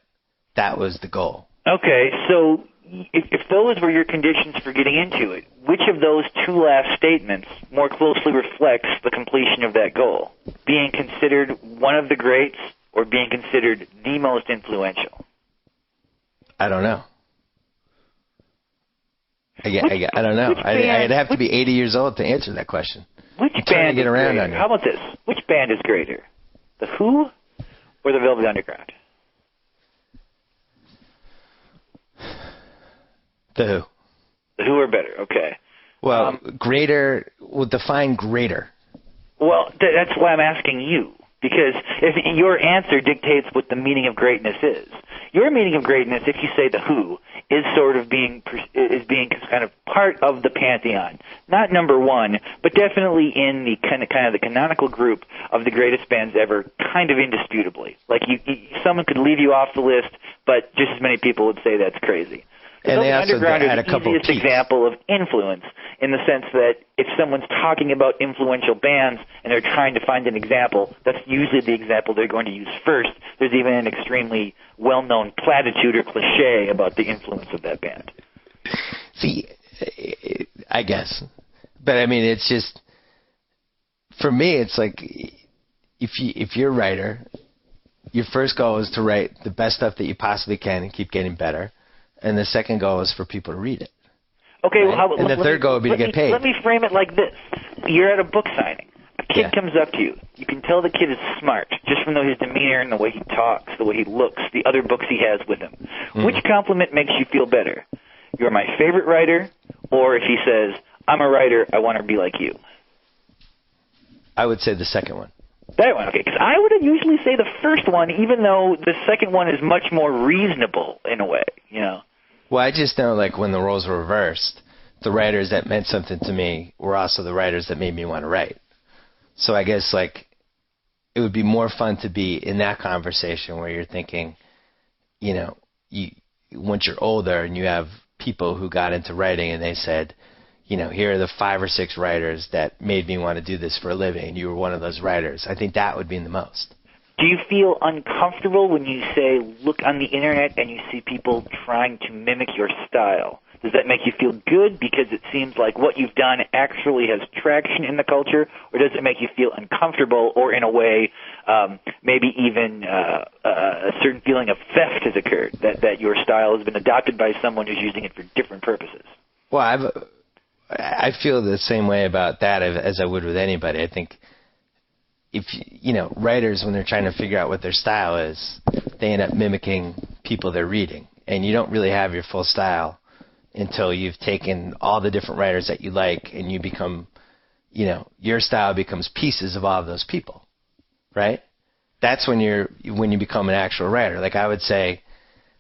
that was the goal. Okay, so if those were your conditions for getting into it, which of those two last statements more closely reflects the completion of that goal? Being considered one of the greats or being considered the most influential? I don't know. I don't know. I'd have to be 80 years old to answer that question. Which band is greater? How about this? Which band is greater? The Who or the Velvet Underground? The Who. The Who are better, okay. Well, greater, will define greater. Well, that's why I'm asking you, because if your answer dictates what the meaning of greatness is. Your meaning of greatness, if you say the Who, is sort of being kind of part of the pantheon, not number one, but definitely in the kind of the canonical group of the greatest bands ever, kind of indisputably. Like someone could leave you off the list, but just as many people would say that's crazy. And they also had a couple of the easiest example of influence, in the sense that if someone's talking about influential bands and they're trying to find an example, that's usually the example they're going to use first. There's even an extremely well-known platitude or cliche about the influence of that band. See, I guess. But, I mean, it's just, for me, it's like, if you're a writer, your first goal is to write the best stuff that you possibly can and keep getting better. And the second goal is for people to read it. Okay, right? well, and the third goal would be to get paid. Let me frame it like this. You're at a book signing. A kid comes up to you. You can tell the kid is smart just from his demeanor and the way he talks, the way he looks, the other books he has with him. Mm-hmm. Which compliment makes you feel better? You're my favorite writer, or if he says, I'm a writer, I want to be like you? I would say the second one. That one, okay, because I would usually say the first one, even though the second one is much more reasonable in a way, Well, I just know, like, when the roles were reversed, the writers that meant something to me were also the writers that made me want to write. So I guess, like, it would be more fun to be in that conversation where you're thinking, once you're older and you have people who got into writing and they said, here are the 5 or 6 writers that made me want to do this for a living, and you were one of those writers. I think that would be the most. Do you feel uncomfortable when you say, look on the internet and you see people trying to mimic your style? Does that make you feel good because it seems like what you've done actually has traction in the culture, or does it make you feel uncomfortable, or in a way, maybe even a certain feeling of theft has occurred, that your style has been adopted by someone who's using it for different purposes? Well, I feel the same way about that as I would with anybody. I think if writers, when they're trying to figure out what their style is, they end up mimicking people they're reading, and you don't really have your full style until you've taken all the different writers that you like and you become, your style becomes pieces of all of those people, right? That's when you become an actual writer. Like I would say,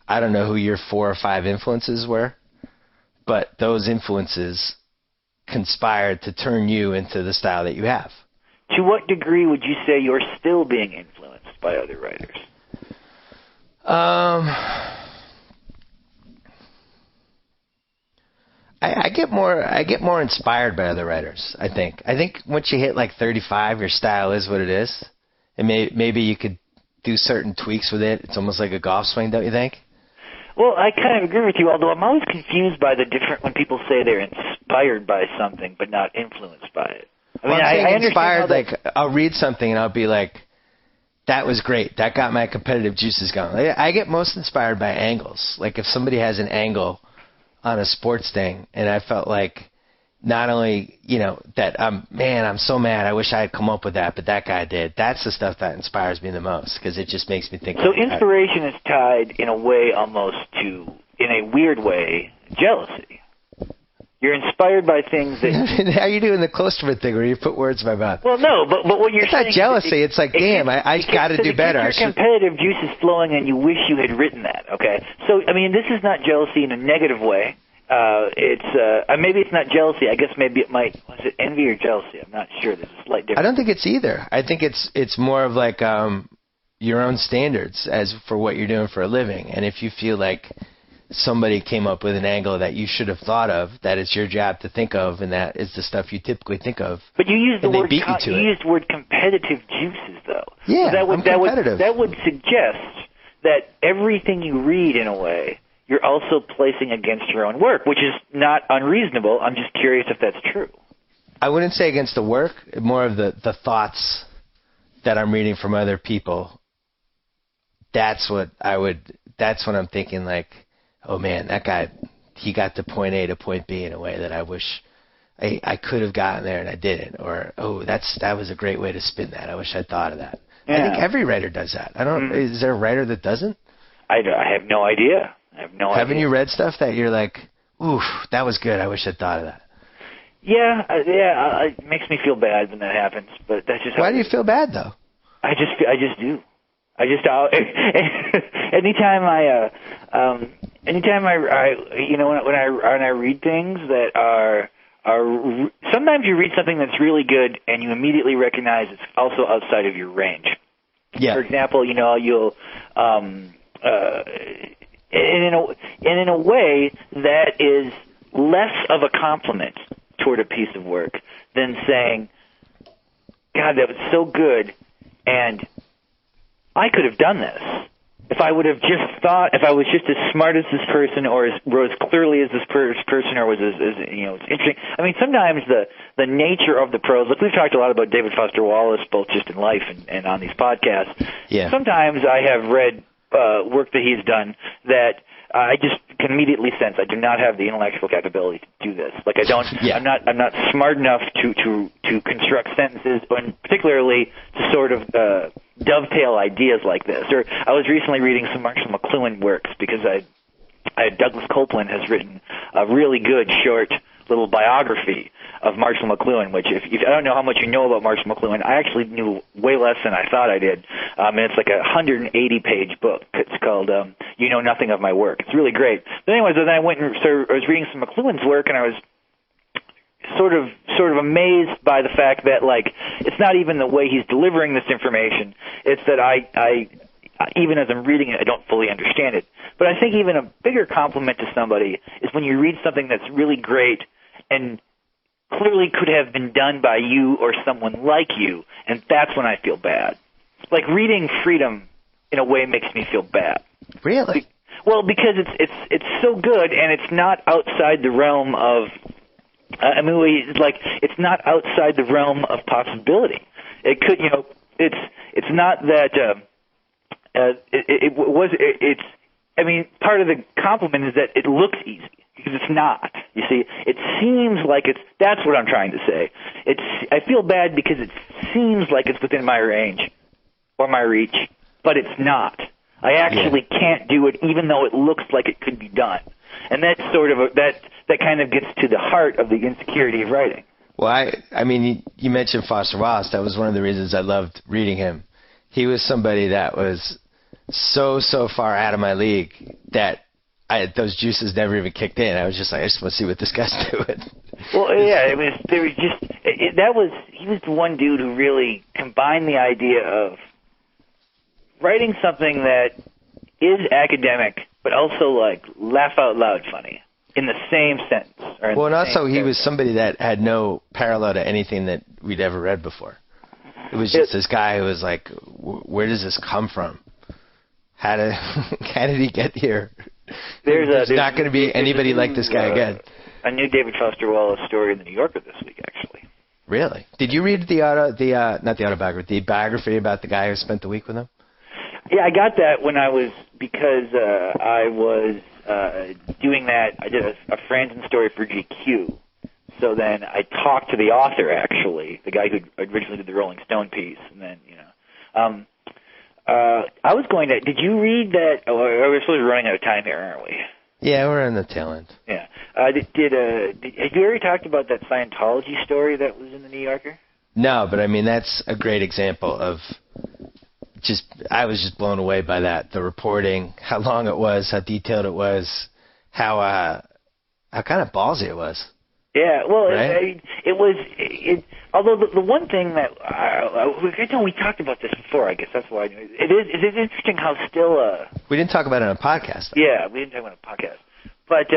I don't know who your 4 or 5 influences were, but those influences conspired to turn you into the style that you have. To what degree would you say you're still being influenced by other writers? I get more inspired by other writers, I think. I think once you hit like 35, your style is what it is. And maybe you could do certain tweaks with it. It's almost like a golf swing, don't you think? Well, I kind of agree with you, although I'm always confused by the different when people say they're inspired by something but not influenced by it. I mean, I understand inspired, like I'll read something and I'll be like, that was great. That got my competitive juices going. I get most inspired by angles. Like if somebody has an angle on a sports thing, and I felt like not only, that I'm so mad, I wish I had come up with that, but that guy did. That's the stuff that inspires me the most, because it just makes me think. So inspiration is tied in a way almost to, in a weird way, jealousy. You're inspired by things that... How are you doing the Klosterman thing where you put words in my mouth? Well, no, but what you're saying... It's not jealousy. It's like, damn, I got to do better. Your competitive juices flowing and you wish you had written that, okay? So, I mean, this is not jealousy in a negative way. Maybe it's not jealousy. I guess maybe it might... Was it envy or jealousy? I'm not sure. There's a slight difference. I don't think it's either. I think it's more of like your own standards as for what you're doing for a living. And if you feel like somebody came up with an angle that you should have thought of, that it's your job to think of, and that is the stuff you typically think of. But you used the word competitive juices, though. Yeah, so I'm competitive. That would suggest that everything you read, in a way, you're also placing against your own work, which is not unreasonable. I'm just curious if that's true. I wouldn't say against the work, more of the thoughts that I'm reading from other people. That's what I'm thinking, like, oh man, that guy, he got to point A to point B in a way that I wish I could have gotten there and I didn't. Or, oh, that was a great way to spin that. I wish I'd thought of that. Yeah. I think every writer does that. Is there a writer that doesn't? I have no idea. Haven't you read stuff that you're like, oof, that was good. I wish I'd thought of that. Yeah, it makes me feel bad when that happens, but that's just how. Why do you feel bad though? I just do. Anytime when I read things that are sometimes you read something that's really good and you immediately recognize it's also outside of your range. Yeah. For example, you'll in a way that is less of a compliment toward a piece of work than saying, God, that was so good, and I could have done this. If I would have just thought, if I was just as smart as this person, or as clearly as this person, or was as interesting. I mean, sometimes the nature of the prose. Look, we've talked a lot about David Foster Wallace, both just in life and on these podcasts. Yeah. Sometimes I have read work that he's done that I just can immediately sense I do not have the intellectual capability to do this. Like I don't. Yeah. I'm not smart enough to construct sentences, and particularly to sort of dovetail ideas like this. Or I was recently reading some Marshall McLuhan works because Douglas Copeland has written a really good short little biography of Marshall McLuhan, which if I don't know how much you know about Marshall McLuhan, I actually knew way less than I thought I did. And it's like a 180-page book. It's called You Know Nothing of My Work. It's really great. But anyways, then I went and I was reading some McLuhan's work, and I was sort of amazed by the fact that, like, it's not even the way he's delivering this information. It's that I even as I'm reading it, I don't fully understand it. But I think even a bigger compliment to somebody is when you read something that's really great and clearly could have been done by you or someone like you, and that's when I feel bad. Like reading Freedom, in a way, makes me feel bad. Really? Well, because it's so good, and it's not outside the realm of. It's not outside the realm of possibility. It could, it's not that. Part of the compliment is that it looks easy, because it's not. You see, it seems like it's. That's what I'm trying to say. I feel bad because it seems like it's within my range or my reach, but it's not. I actually can't do it, even though it looks like it could be done. And that's sort of that kind of gets to the heart of the insecurity of writing. Well, I mean, you mentioned Foster Wallace. That was one of the reasons I loved reading him. He was somebody that was so far out of my league that those juices never even kicked in. I was just like, I just want to see what this guy's doing. Well, yeah, he was the one dude who really combined the idea of writing something that is academic, but also like laugh out loud funny in the same sentence. Well, and also he was somebody that had no parallel to anything that we'd ever read before. It was just this guy who was like, where does this come from? How did he get here? There's not going to be anybody like this guy again. A new David Foster Wallace story in the New Yorker this week, actually. Really? Did you read not the autobiography, the biography about the guy who spent the week with him? Yeah, I got that because I was doing that. I did a Franzen story for GQ. So then I talked to the author, actually, the guy who originally did the Rolling Stone piece, and then I was going to. Did you read that? Oh, we're supposed to be running out of time here, aren't we? Yeah, we're on the tail end. Yeah. Have you ever talked about that Scientology story that was in the New Yorker? No, but I mean that's a great example of I was just blown away by that. The reporting, how long it was, how detailed it was, how kind of ballsy it was. Yeah, well, right? it was. Although the one thing that we talked about this before, I guess that's why it is interesting how still. We didn't talk about it on a podcast. Though. Yeah, we didn't talk about it on a podcast, but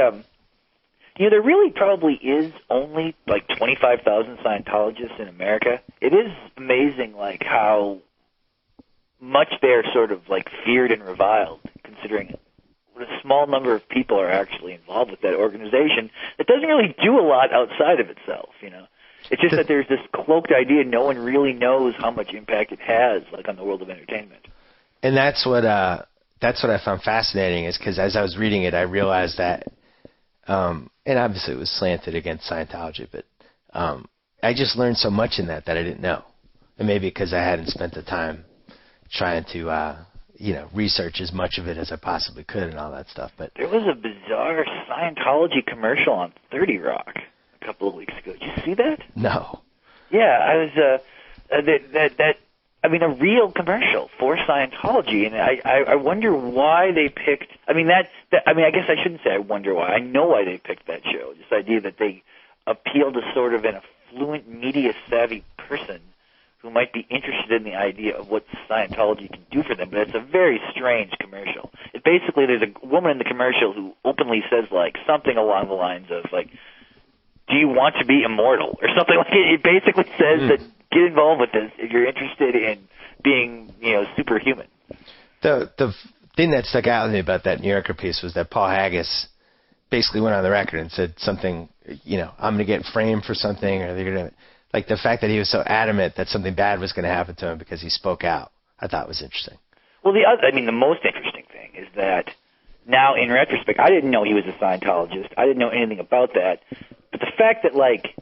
there really probably is only like 25,000 Scientologists in America. It is amazing, like how much they're sort of like feared and reviled, considering what a small number of people are actually involved with that organization that doesn't really do a lot outside of itself, It's just that there's this cloaked idea no one really knows how much impact it has, like on the world of entertainment. And that's what I found fascinating is because as I was reading it, I realized that, and obviously it was slanted against Scientology, but I just learned so much in that I didn't know. And maybe because I hadn't spent the time trying to research as much of it as I possibly could and all that stuff. But there was a bizarre Scientology commercial on 30 Rock a couple of weeks ago. Did you see that? No. Yeah, I was a real commercial for Scientology, and I wonder why they picked. I guess I shouldn't say I wonder why. I know why they picked that show. This idea that they appeal to sort of an affluent, media savvy person who might be interested in the idea of what Scientology can do for them, but it's a very strange commercial. It basically, there's a woman in the commercial who openly says, like, something along the lines of, like, do you want to be immortal? Or something like it. It basically says that get involved with this if you're interested in being, superhuman. The thing that stuck out with me about that New Yorker piece was that Paul Haggis basically went on the record and said something, I'm going to get framed for something, or they're going to... Like the fact that he was so adamant that something bad was going to happen to him because he spoke out, I thought was interesting. Well, the most interesting thing is that now in retrospect, I didn't know he was a Scientologist. I didn't know anything about that. But the fact that, like,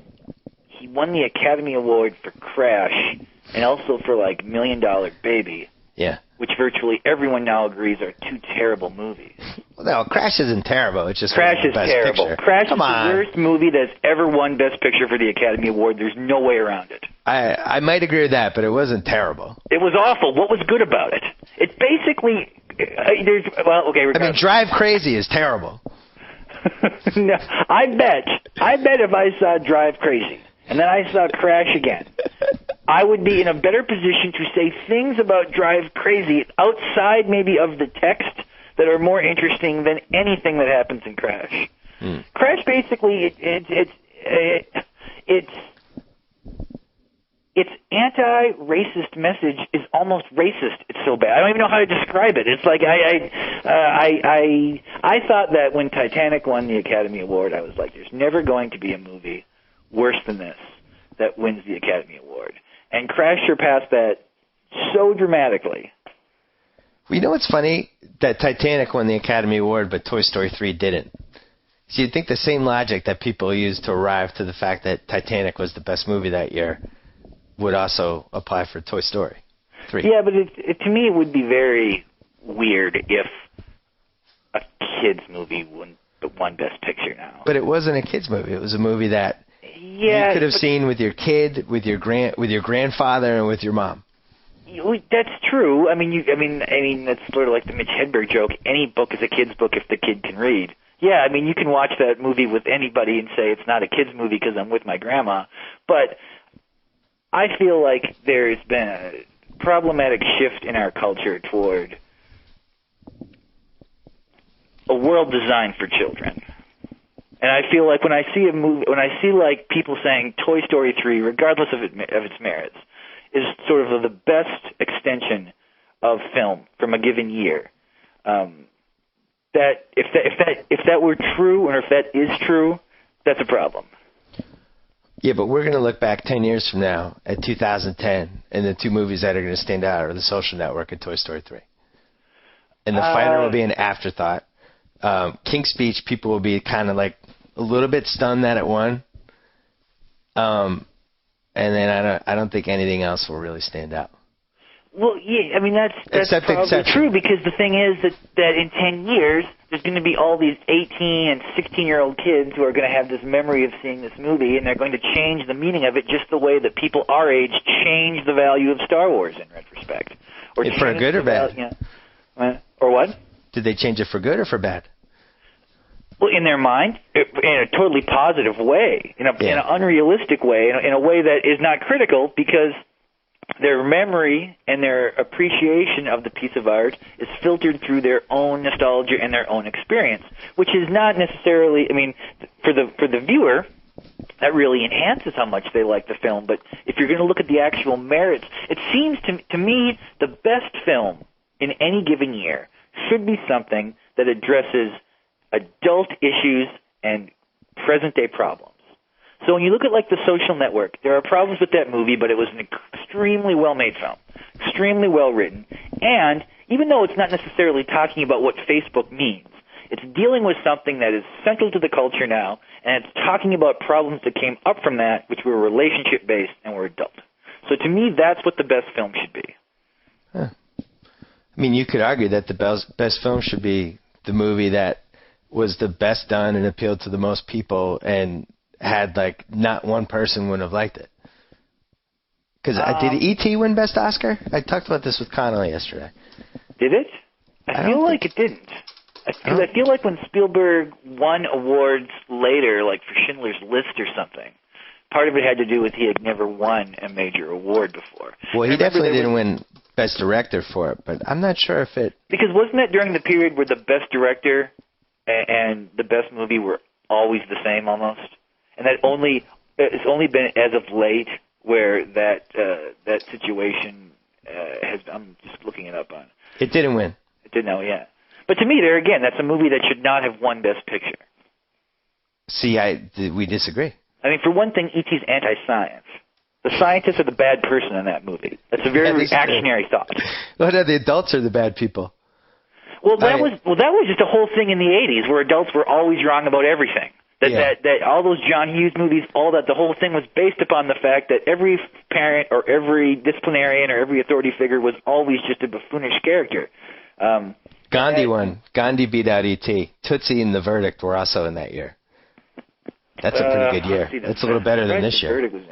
he won the Academy Award for Crash and also for, like, $1 Million Baby. Yeah. Which virtually everyone now agrees are two terrible movies. Well, no, Crash isn't terrible. It's just Crash is Best terrible. Picture. Crash is the worst movie that's ever won Best Picture for the Academy Award. There's no way around it. I might agree with that, but it wasn't terrible. It was awful. What was good about it? It basically Drive Crazy is terrible. No, I bet if I saw Drive Crazy and then I saw Crash again, I would be in a better position to say things about Drive Crazy outside maybe of the text that are more interesting than anything that happens in Crash. Crash basically its anti-racist message is almost racist. It's so bad. I don't even know how to describe it. It's like I thought that when Titanic won the Academy Award, I was like, there's never going to be a movie worse than this that wins the Academy Award. And Crash surpassed that so dramatically. Well, you know what's funny? That Titanic won the Academy Award, but Toy Story 3 didn't. So you'd think the same logic that people use to arrive to the fact that Titanic was the best movie that year would also apply for Toy Story 3. Yeah, but to me it would be very weird if a kid's movie won won Best Picture now. But it wasn't a kids movie. It was a movie that you could have seen with your kid, with your grandfather, and with your mom. That's true. I mean, that's sort of like the Mitch Hedberg joke. Any book is a kid's book if the kid can read. Yeah, I mean, you can watch that movie with anybody and say it's not a kid's movie because I'm with my grandma. But I feel like there's been a problematic shift in our culture toward a world designed for children. And I feel like when I see a movie, when I see like people saying Toy Story 3, regardless of its merits, is sort of the best extension of film from a given year. That if that were true, or if that is true, that's a problem. Yeah, but we're going to look back 10 years from now at 2010, and the two movies that are going to stand out are The Social Network and Toy Story 3. And The Fighter will be an afterthought. King's Speech, people will be kind of like a little bit stunned that it won. And then I don't think anything else will really stand out. Well, yeah, I mean, that's Except probably exception. true, because the thing is that in 10 years, there's going to be all these 18 and 16-year-old kids who are going to have this memory of seeing this movie, and they're going to change the meaning of it just the way that people our age change the value of Star Wars in retrospect. Or for good or bad? Or what? Did they change it for good or for bad? Well, in their mind, in a totally positive way, in an unrealistic way, in a way that is not critical, because their memory and their appreciation of the piece of art is filtered through their own nostalgia and their own experience, which is not necessarily, I mean, for the viewer, that really enhances how much they like the film. But if you're going to look at the actual merits, it seems to me the best film in any given year should be something that addresses adult issues and present-day problems. So when you look at, like, The Social Network, there are problems with that movie, but it was an extremely well-made film, extremely well-written. And even though it's not necessarily talking about what Facebook means, it's dealing with something that is central to the culture now, and it's talking about problems that came up from that, which were relationship-based and were adult. So to me, that's what the best film should be. Huh. I mean, you could argue that the best film should be the movie that was the best done and appealed to the most people and had, like, not one person wouldn't have liked it. Because did E.T. win Best Oscar? I talked about this with Connolly yesterday. Did it? I feel like it didn't. Because I feel like when Spielberg won awards later, like for Schindler's List or something, part of it had to do with he had never won a major award before. Well, he definitely didn't win Best Director for it, but I'm not sure if it... Because wasn't that during the period where the Best Director and the Best Movie were always the same almost? And that it's only been as of late where that situation has. I'm just looking it up on. It didn't win. It didn't know, yeah. But to me, there again, that's a movie that should not have won Best Picture. See, we disagree. I mean, for one thing, E.T.'s anti-science. The scientists are the bad person in that movie. That's a very reactionary thought. Well, no, the adults are the bad people. Well, that was just a whole thing in the 80s where adults were always wrong about everything. That all those John Hughes movies, all that, the whole thing was based upon the fact that every parent or every disciplinarian or every authority figure was always just a buffoonish character. Gandhi won. Gandhi beat out E.T. Tootsie and The Verdict were also in that year. That's a pretty good year. That's a little better than this year. Verdict was,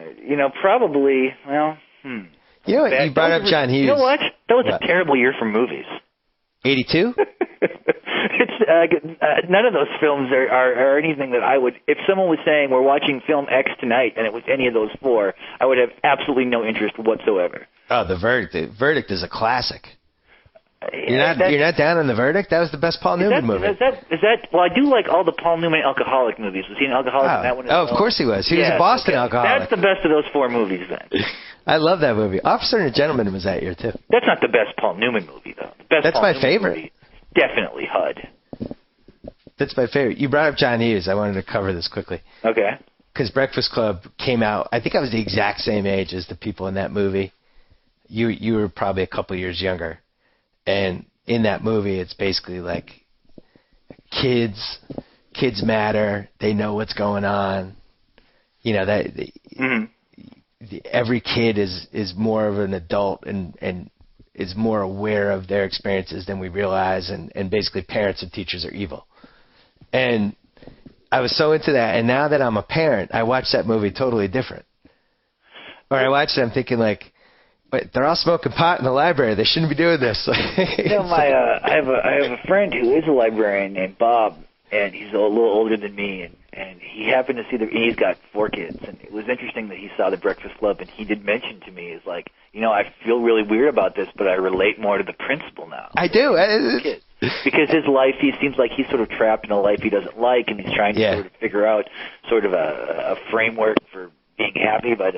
probably, well, You know what? You brought up John Hughes. You know what? That was a terrible year for movies. 82? None of those films are anything that I would... If someone was saying, we're watching film X tonight, and it was any of those four, I would have absolutely no interest whatsoever. Oh, The Verdict. The Verdict is a classic. You're not down on The Verdict? That was the best Paul Newman movie. Is that? Well, I do like all the Paul Newman alcoholic movies. Was he an alcoholic in that one as well? Of course he was. He was a Boston alcoholic. That's the best of those four movies, then. I love that movie. Officer and a Gentleman was that year, too. That's not the best Paul Newman movie, though. That's my favorite. Movie, definitely HUD. That's my favorite. You brought up John Hughes. I wanted to cover this quickly. Okay. Because Breakfast Club came out, I think I was the exact same age as the people in that movie. You were probably a couple years younger. And in that movie, it's basically like kids matter. They know what's going on. You know, every kid is more of an adult and is more aware of their experiences than we realize. And basically parents and teachers are evil. And I was so into that, and now that I'm a parent, I watch that movie totally different. Or I watch it, I'm thinking like, wait, they're all smoking pot in the library. They shouldn't be doing this. I have a friend who is a librarian named Bob, and he's a little older than me, and he happened to see he's got 4 kids, and it was interesting that he saw The Breakfast Club, and he did mention to me, is like, I feel really weird about this, but I relate more to the principal now. I do. Because his life, he seems like he's sort of trapped in a life he doesn't like, and he's trying to sort of figure out sort of a framework for being happy. But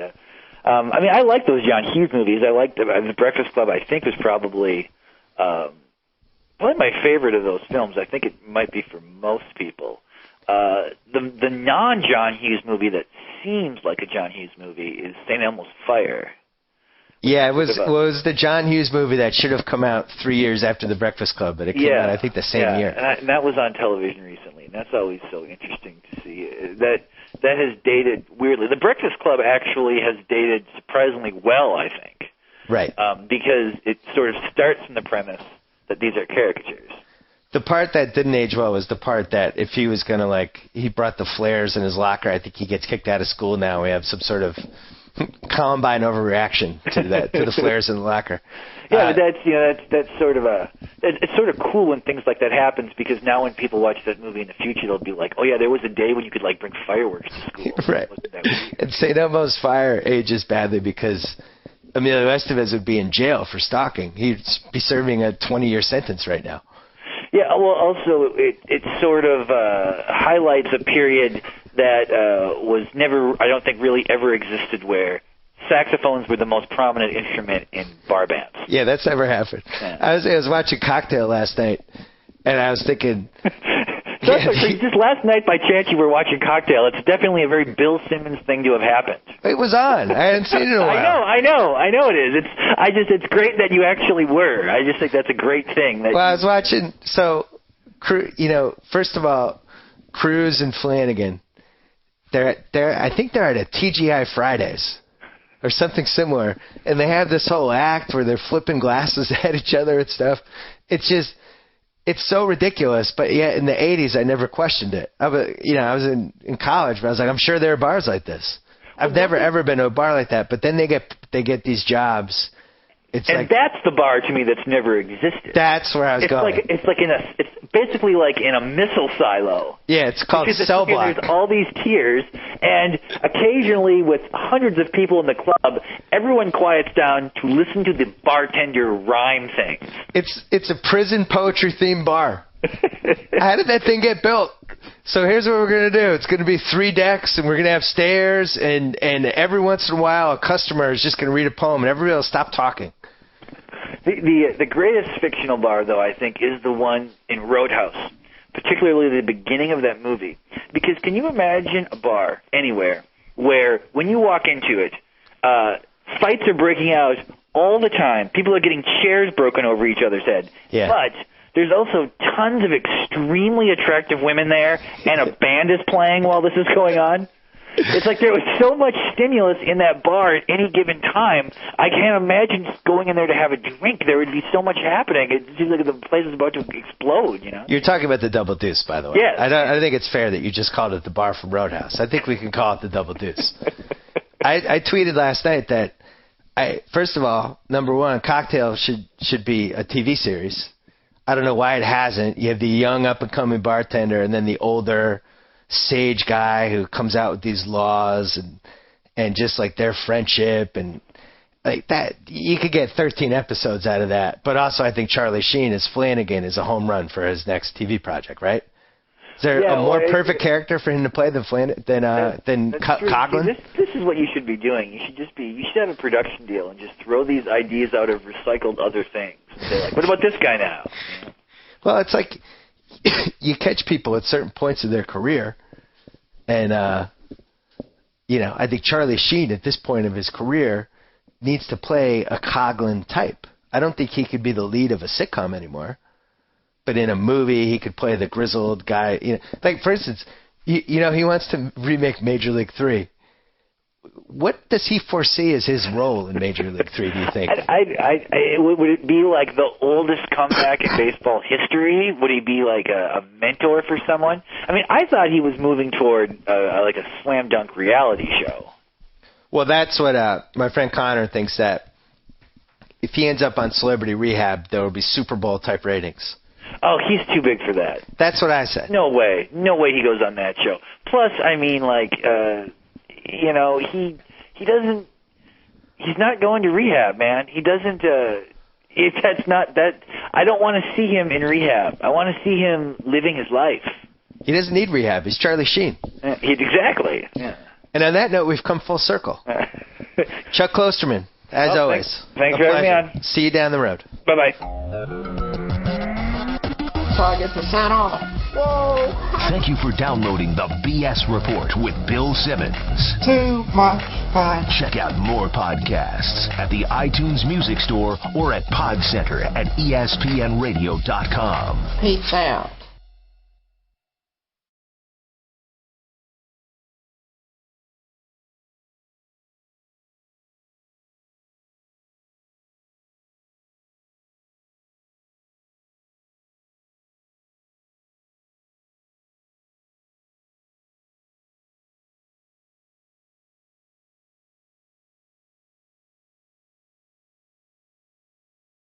I like those John Hughes movies. I like the Breakfast Club. I think was probably my favorite of those films. I think it might be for most people. The non-John Hughes movie that seems like a John Hughes movie is St. Elmo's Fire. Yeah, it was the John Hughes movie that should have come out 3 years after The Breakfast Club, but it came out, I think, the same year. And that was on television recently, and that's always so interesting to see. That has dated weirdly. The Breakfast Club actually has dated surprisingly well, I think. Right. Because it sort of starts from the premise that these are caricatures. The part that didn't age well was the part that if he was going to, he brought the flares in his locker, I think he gets kicked out of school now. We have some sort of Columbine overreaction to the flares in the locker. Yeah, but that's sort of it's sort of cool when things like that happens, because now when people watch that movie in the future, they'll be like, oh yeah, there was a day when you could bring fireworks to school. Right. And St. Elmo's Fire ages badly because Emilio Estevez would be in jail for stalking. He'd be serving a 20-year sentence right now. Yeah, well, also it sort of highlights a period that was never, I don't think, really ever existed, where saxophones were the most prominent instrument in bar bands. Yeah, that's never happened. Yeah. I was watching Cocktail last night, and I was thinking... just last night, by chance, you were watching Cocktail. It's definitely a very Bill Simmons thing to have happened. It was on. I hadn't seen it in a while. I know it is. It's great that you actually were. I just think that's a great thing. I was watching. So, first of all, Cruz and Flanagan. I think they're at a TGI Fridays or something similar, and they have this whole act where they're flipping glasses at each other and stuff. It's so ridiculous, but yeah, in the 80s, I never questioned it. I was in college, but I was like, I'm sure there are bars like this. I've never ever been to a bar like that. But then they get these jobs. That's the bar to me that's never existed. That's where I was going. It's basically like in a missile silo. Yeah, it's called cell block. There's all these tiers, and occasionally, with hundreds of people in the club, everyone quiets down to listen to the bartender rhyme things. It's a prison poetry themed bar. How did that thing get built? So here's what we're going to do. It's going to be 3 decks, and we're going to have stairs, and every once in a while, a customer is just going to read a poem, and everybody will stop talking. The greatest fictional bar, though, I think, is the one in Roadhouse, particularly the beginning of that movie. Because can you imagine a bar anywhere where when you walk into it, fights are breaking out all the time. People are getting chairs broken over each other's head. Yeah. But there's also tons of extremely attractive women there, and a band is playing while this is going on. It's like there was so much stimulus in that bar at any given time. I can't imagine going in there to have a drink. There would be so much happening. It seems like the place is about to explode, You're talking about the Double Deuce, by the way. Yes. I think it's fair that you just called it the bar from Roadhouse. I think we can call it the Double Deuce. I tweeted last night that, first of all, number one, Cocktail should be a TV series. I don't know why it hasn't. You have the young up-and-coming bartender and then the older sage guy who comes out with these laws and just like their friendship and like that. You could get 13 episodes out of that. But also I think Charlie Sheen as Flanagan is a home run for his next TV project, right? Is there a more perfect character for him to play than Coughlin? This is what you should be doing. You should have a production deal and just throw these ideas out of recycled other things. And say, like, what about this guy now? Well, it's like you catch people at certain points of their career, and I think Charlie Sheen at this point of his career needs to play a Coughlin type. I don't think he could be the lead of a sitcom anymore. But in a movie, he could play the grizzled guy. Like, for instance, he wants to remake Major League 3. what does he foresee as his role in Major League 3, do you think? Would it be like the oldest comeback in baseball history? Would he be like a mentor for someone? I mean, I thought he was moving toward like a slam dunk reality show. Well, that's what my friend Connor thinks, that if he ends up on Celebrity Rehab, there will be Super Bowl type ratings. Oh, he's too big for that. That's what I said. No way he goes on that show. Plus, I mean, like, he doesn't. He's not going to rehab, man. He doesn't. That's not that. I don't want to see him in rehab. I want to see him living his life. He doesn't need rehab. He's Charlie Sheen. Exactly. Yeah. And on that note, we've come full circle. Chuck Klosterman, as always. Thanks for having me on. See you down the road. Bye-bye. So I get to sign off. Whoa! Thank you for downloading the BS Report with Bill Simmons. Too much fun. Check out more podcasts at the iTunes Music Store or at PodCenter at ESPNRadio.com. Peace out.